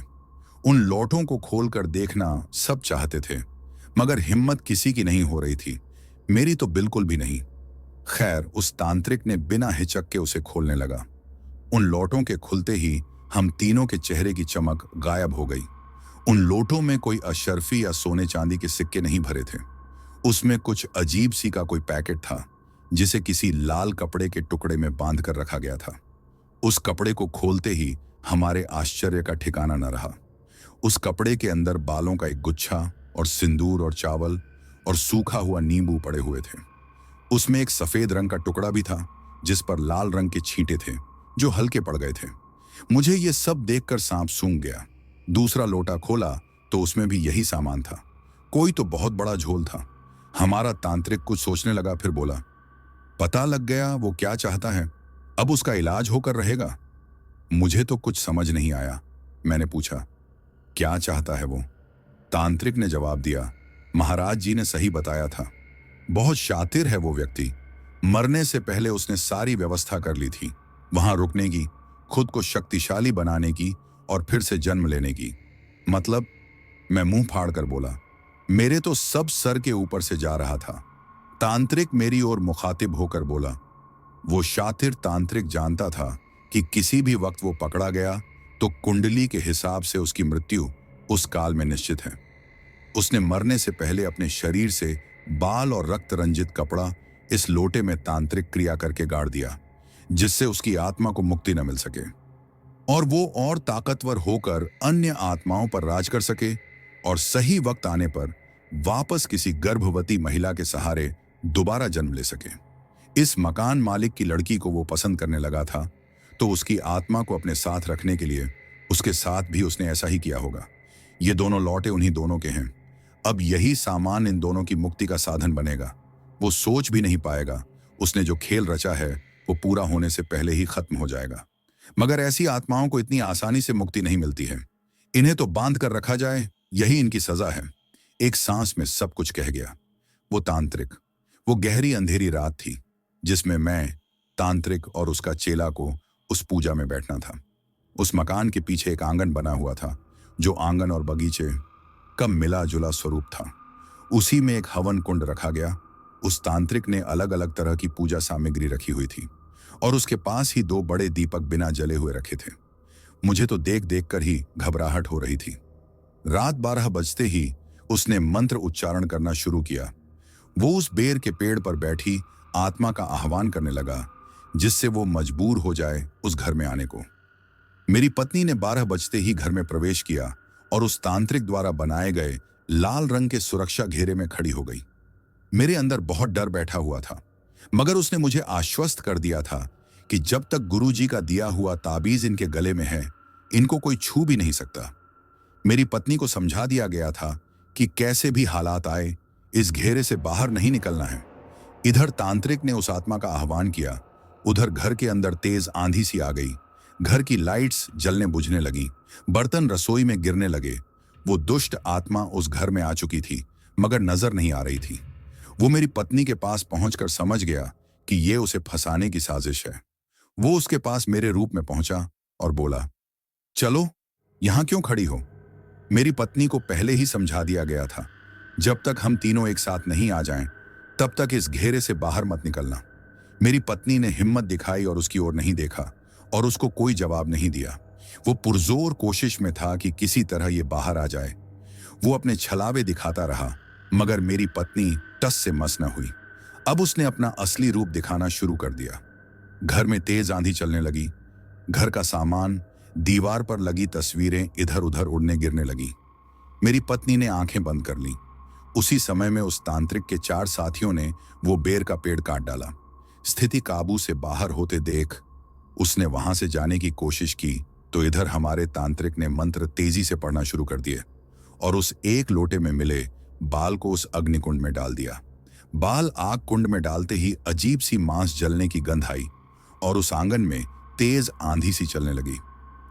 उन लौटों को खोलकर देखना सब चाहते थे, मगर हिम्मत किसी की नहीं हो रही थी। मेरी तो बिल्कुल भी नहीं। खैर, उस तांत्रिक ने बिना हिचक के उसे खोलने लगा। उन लौटों के खुलते ही हम तीनों के चेहरे की चमक गायब हो गई। उन लोटों में कोई अशर्फी या सोने चांदी के सिक्के नहीं भरे थे। उसमें कुछ अजीब सी का कोई पैकेट था जिसे किसी लाल कपड़े के टुकड़े में बांध कर रखा गया था। उस कपड़े को खोलते ही हमारे आश्चर्य का ठिकाना न रहा। उस कपड़े के अंदर बालों का एक गुच्छा और सिंदूर और चावल और सूखा हुआ नींबू पड़े हुए थे। उसमें एक सफेद रंग का टुकड़ा भी था जिस पर लाल रंग के छींटे थे जो हल्के पड़ गए थे। मुझे ये सब देखकर सांप सूंघ गया। दूसरा लोटा खोला तो उसमें भी यही सामान था। कोई तो बहुत बड़ा झोल था। हमारा तांत्रिक कुछ सोचने लगा, फिर बोला, पता लग गया वो क्या चाहता है। अब उसका इलाज होकर रहेगा। मुझे तो कुछ समझ नहीं आया। मैंने पूछा, क्या चाहता है वो? तांत्रिक ने जवाब दिया, महाराज जी ने सही बताया था। बहुत शातिर है वो व्यक्ति। मरने से पहले उसने सारी व्यवस्था कर ली थी, वहां रुकने की, खुद को शक्तिशाली बनाने की और फिर से जन्म लेने की। मतलब? मैं मुंह फाड़ कर बोला, मेरे तो सब सर के ऊपर से जा रहा था। तांत्रिक मेरी ओर मुखातिब होकर बोला, वो शातिर तांत्रिक जानता था कि किसी भी वक्त वो पकड़ा गया तो कुंडली के हिसाब से उसकी मृत्यु उस काल में निश्चित है। उसने मरने से पहले अपने शरीर से बाल और रक्त रंजित कपड़ा इस लोटे में तांत्रिक क्रिया करके गाड़ दिया, जिससे उसकी आत्मा को मुक्ति न मिल सके और वो और ताकतवर होकर अन्य आत्माओं पर राज कर सके और सही वक्त आने पर वापस किसी गर्भवती महिला के सहारे दोबारा जन्म ले सके। इस मकान मालिक की लड़की को वो पसंद करने लगा था, तो उसकी आत्मा को अपने साथ रखने के लिए उसके साथ भी उसने ऐसा ही किया होगा। ये दोनों लौटे उन्हीं दोनों के हैं। अब यही सामान इन दोनों की मुक्ति का साधन बनेगा। वो सोच भी नहीं पाएगा उसने जो खेल रचा है वो पूरा होने से पहले ही खत्म हो जाएगा। मगर ऐसी आत्माओं को इतनी आसानी से मुक्ति नहीं मिलती है। इन्हें तो बांध कर रखा जाए, यही इनकी सजा है। एक सांस में सब कुछ कह गया। वो तांत्रिक, वो गहरी अंधेरी रात थी जिसमें मैं, तांत्रिक और उसका चेला को उस पूजा में बैठना था। उस मकान के पीछे एक आंगन बना हुआ था जो आंगन और बगीचे का मिला जुला स्वरूप था। उसी में एक हवन कुंड रखा गया। उस तांत्रिक ने अलग अलग तरह की पूजा सामग्री रखी हुई थी और उसके पास ही 2 बड़े दीपक बिना जले हुए रखे थे। मुझे तो देख देख कर ही घबराहट हो रही थी। रात 12 बजते ही उसने मंत्र उच्चारण करना शुरू किया। वो उस बेर के पेड़ पर बैठी आत्मा का आह्वान करने लगा जिससे वो मजबूर हो जाए उस घर में आने को। मेरी पत्नी ने 12 बजते ही घर में प्रवेश किया और उस तांत्रिक द्वारा बनाए गए लाल रंग के सुरक्षा घेरे में खड़ी हो गई। मेरे अंदर बहुत डर बैठा हुआ था, मगर उसने मुझे आश्वस्त कर दिया था कि जब तक गुरुजी का दिया हुआ ताबीज इनके गले में है, इनको कोई छू भी नहीं सकता। मेरी पत्नी को समझा दिया गया था कि कैसे भी हालात आए, इस घेरे से बाहर नहीं निकलना है। इधर तांत्रिक ने उस आत्मा का आह्वान किया, उधर घर के अंदर तेज आंधी सी आ गई। घर की लाइट्स जलने बुझने लगी, बर्तन रसोई में गिरने लगे। वो दुष्ट आत्मा उस घर में आ चुकी थी, मगर नजर नहीं आ रही थी। वो मेरी पत्नी के पास पहुंचकर समझ गया कि ये उसे फंसाने की साजिश है। वो उसके पास मेरे रूप में पहुंचा और बोला, चलो, यहां क्यों खड़ी हो? मेरी पत्नी को पहले ही समझा दिया गया था, जब तक हम तीनों एक साथ नहीं आ जाएं, तब तक इस घेरे से बाहर मत निकलना। मेरी पत्नी ने हिम्मत दिखाई और उसकी ओर नहीं देखा और उसको कोई जवाब नहीं दिया। वो पुरजोर कोशिश में था कि किसी तरह ये बाहर आ जाए। वो अपने छलावे दिखाता रहा, मगर मेरी पत्नी टस से मस न हुई। अब उसने अपना असली रूप दिखाना शुरू कर दिया। घर में तेज आंधी चलने लगी। घर का सामान, दीवार पर लगी तस्वीरें इधर उधर उड़ने गिरने लगी। मेरी पत्नी ने आंखें बंद कर लीं। उसी समय में उस तांत्रिक के 4 साथियों ने वो बेर का पेड़ काट डाला। स्थिति काबू से बाहर होते देख उसने वहां से जाने की कोशिश की तो इधर हमारे तांत्रिक ने मंत्र तेजी से पढ़ना शुरू कर दिए और उस एक लोटे में मिले बाल को उस अग्निकुंड में डाल दिया। बाल आग कुंड में डालते ही अजीब सी मांस जलने की गंध आई और उस आंगन में तेज आंधी सी चलने लगी।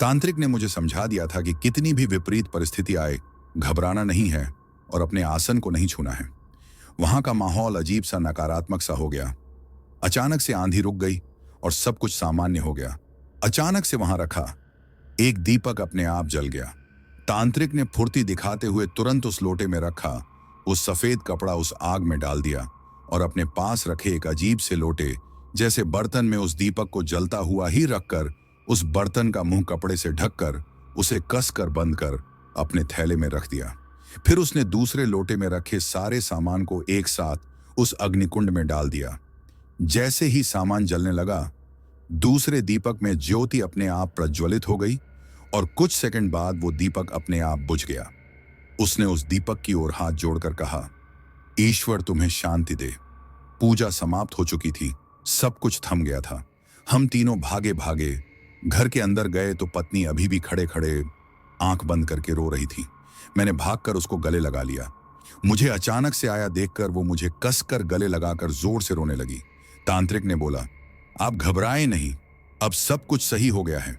तांत्रिक ने मुझे समझा दिया था कि कितनी भी विपरीत परिस्थिति आए, घबराना नहीं है और अपने आसन को नहीं छूना है। वहां का माहौल अजीब सा नकारात्मक सा हो गया। अचानक से आंधी रुक गई और सब कुछ सामान्य हो गया। अचानक से वहां रखा एक दीपक अपने आप जल गया। तांत्रिक ने फुर्ती दिखाते हुए तुरंत उस लोटे में रखा उस सफेद कपड़ा उस आग में डाल दिया और अपने पास रखे एक अजीब से लोटे जैसे बर्तन में उस दीपक को जलता हुआ ही रखकर उस बर्तन का मुंह कपड़े से ढककर उसे कसकर बंद कर अपने थैले में रख दिया। फिर उसने दूसरे लोटे में रखे सारे सामान को एक साथ उस अग्निकुंड में डाल दिया। जैसे ही सामान जलने लगा, दूसरे दीपक में ज्योति अपने आप प्रज्वलित हो गई और कुछ सेकंड बाद वो दीपक अपने आप बुझ गया। उसने उस दीपक की ओर हाथ जोड़कर कहा, ईश्वर तुम्हें शांति दे। पूजा समाप्त हो चुकी थी, सब कुछ थम गया था। हम तीनों भागे भागे घर के अंदर गए तो पत्नी अभी भी खड़े खड़े आंख बंद करके रो रही थी। मैंने भागकर उसको गले लगा लिया। मुझे अचानक से आया देखकर वो मुझे कसकर गले लगाकर जोर से रोने लगी। तांत्रिक ने बोला, आप घबराएं नहीं, अब सब कुछ सही हो गया है,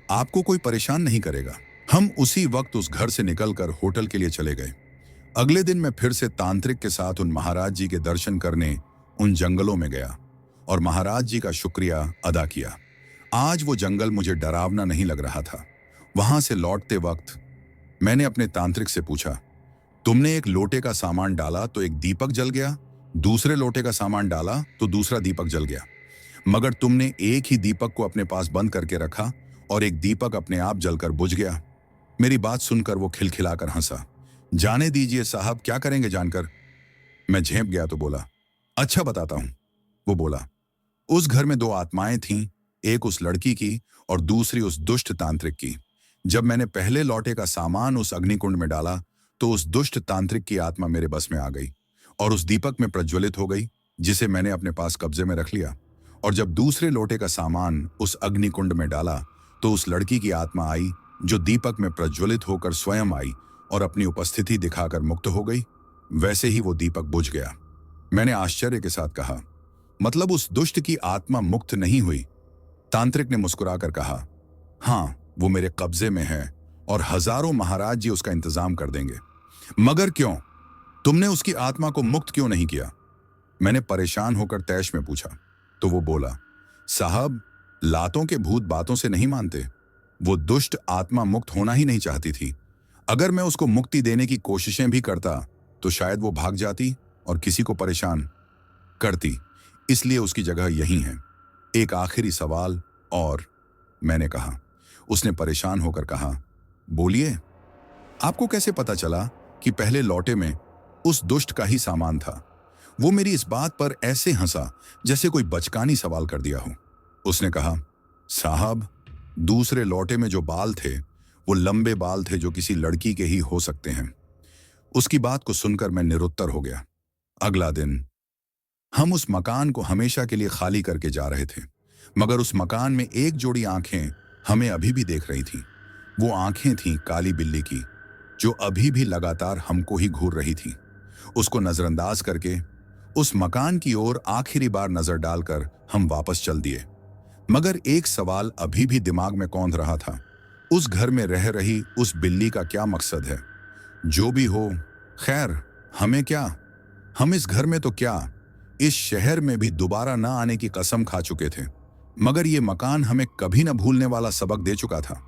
आपको कोई परेशान नहीं करेगा। हम उसी वक्त उस घर से निकलकर होटल के लिए चले गए। अगले दिन मैं फिर से तांत्रिक के साथ उन महाराज जी के दर्शन करने उन जंगलों में गया और महाराज जी का शुक्रिया अदा किया। आज वो जंगल मुझे डरावना नहीं लग रहा था। वहां से लौटते वक्त मैंने अपने तांत्रिक से पूछा, तुमने एक लोटे का सामान डाला तो एक दीपक जल गया, दूसरे लोटे का सामान डाला तो दूसरा दीपक जल गया, मगर तुमने एक ही दीपक को अपने पास बंद करके रखा और एक दीपक अपने आप जलकर बुझ गया। मेरी बात सुनकर वो खिलखिलाकर हंसा। जाने दीजिए साहब, क्या करेंगे जानकर। मैं झेंप गया तो बोला, अच्छा बताता हूं। वो बोला, उस घर में 2 आत्माएं थीं, एक उस लड़की की और दूसरी उस दुष्ट तांत्रिक की। जब मैंने पहले लौटे का सामान उस अग्निकुंड में डाला तो उस दुष्ट तांत्रिक की आत्मा मेरे बस में आ गई और उस दीपक में प्रज्वलित हो गई, जिसे मैंने अपने पास कब्जे में रख लिया। और जब दूसरे लोटे का सामान उस अग्निकुंड में डाला तो उस लड़की की आत्मा आई जो दीपक में प्रज्वलित होकर स्वयं आई और अपनी उपस्थिति दिखाकर मुक्त हो गई। वैसे ही वो दीपक बुझ गया। मैंने आश्चर्य के साथ कहा, मतलब उस दुष्ट की आत्मा मुक्त नहीं हुई? तांत्रिक ने मुस्कुराकर कहा, हाँ, वो मेरे कब्जे में है और हजारों महाराज जी उसका इंतजाम कर देंगे। मगर क्यों? तुमने उसकी आत्मा को मुक्त क्यों नहीं किया? मैंने परेशान होकर तैश में पूछा। तो वो बोला, साहब, लातों के भूत बातों से नहीं मानते। वो दुष्ट आत्मा मुक्त होना ही नहीं चाहती थी। अगर मैं उसको मुक्ति देने की कोशिशें भी करता तो शायद वो भाग जाती और किसी को परेशान करती। इसलिए उसकी जगह यही है। एक आखिरी सवाल और, मैंने कहा। उसने परेशान होकर कहा, बोलिए, आपको कैसे पता चला कि पहले लौटे में उस दुष्ट का ही सामान था? वो मेरी इस बात पर ऐसे हंसा जैसे कोई बचकानी सवाल कर दिया हो। उसने कहा, साहब, दूसरे लौटे में जो बाल थे वो लंबे बाल थे जो किसी लड़की के ही हो सकते हैं। उसकी बात को सुनकर मैं निरुत्तर हो गया। अगला दिन हम उस मकान को हमेशा के लिए खाली करके जा रहे थे, मगर उस मकान में एक जोड़ी आंखें हमें अभी भी देख रही थीं। वो आंखें थीं काली बिल्ली की, जो अभी भी लगातार हमको ही घूर रही थी। उसको नजरअंदाज करके उस मकान की ओर आखिरी बार नजर डालकर हम वापस चल दिए। मगर एक सवाल अभी भी दिमाग में कौंध रहा था, उस घर में रह रही उस बिल्ली का क्या मकसद है? जो भी हो, खैर, हमें क्या, हम इस घर में तो क्या, इस शहर में भी दोबारा न आने की कसम खा चुके थे। मगर ये मकान हमें कभी न भूलने वाला सबक दे चुका था।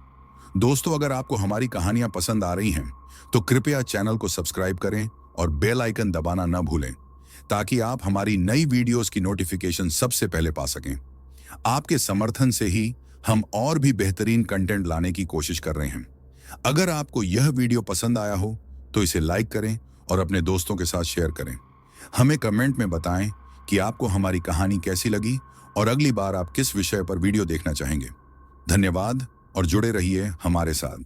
दोस्तों, अगर आपको हमारी कहानियां पसंद आ रही हैं तो कृपया चैनल को सब्सक्राइब करें और बेल आइकन दबाना न भूलें, ताकि आप हमारी नई वीडियोस की नोटिफिकेशन सबसे पहले पा सकें। आपके समर्थन से ही हम और भी बेहतरीन कंटेंट लाने की कोशिश कर रहे हैं। अगर आपको यह वीडियो पसंद आया हो तो इसे लाइक करें और अपने दोस्तों के साथ शेयर करें। हमें कमेंट में बताएं कि आपको हमारी कहानी कैसी लगी और अगली बार आप किस विषय पर वीडियो देखना चाहेंगे। धन्यवाद और जुड़े रहिए हमारे साथ।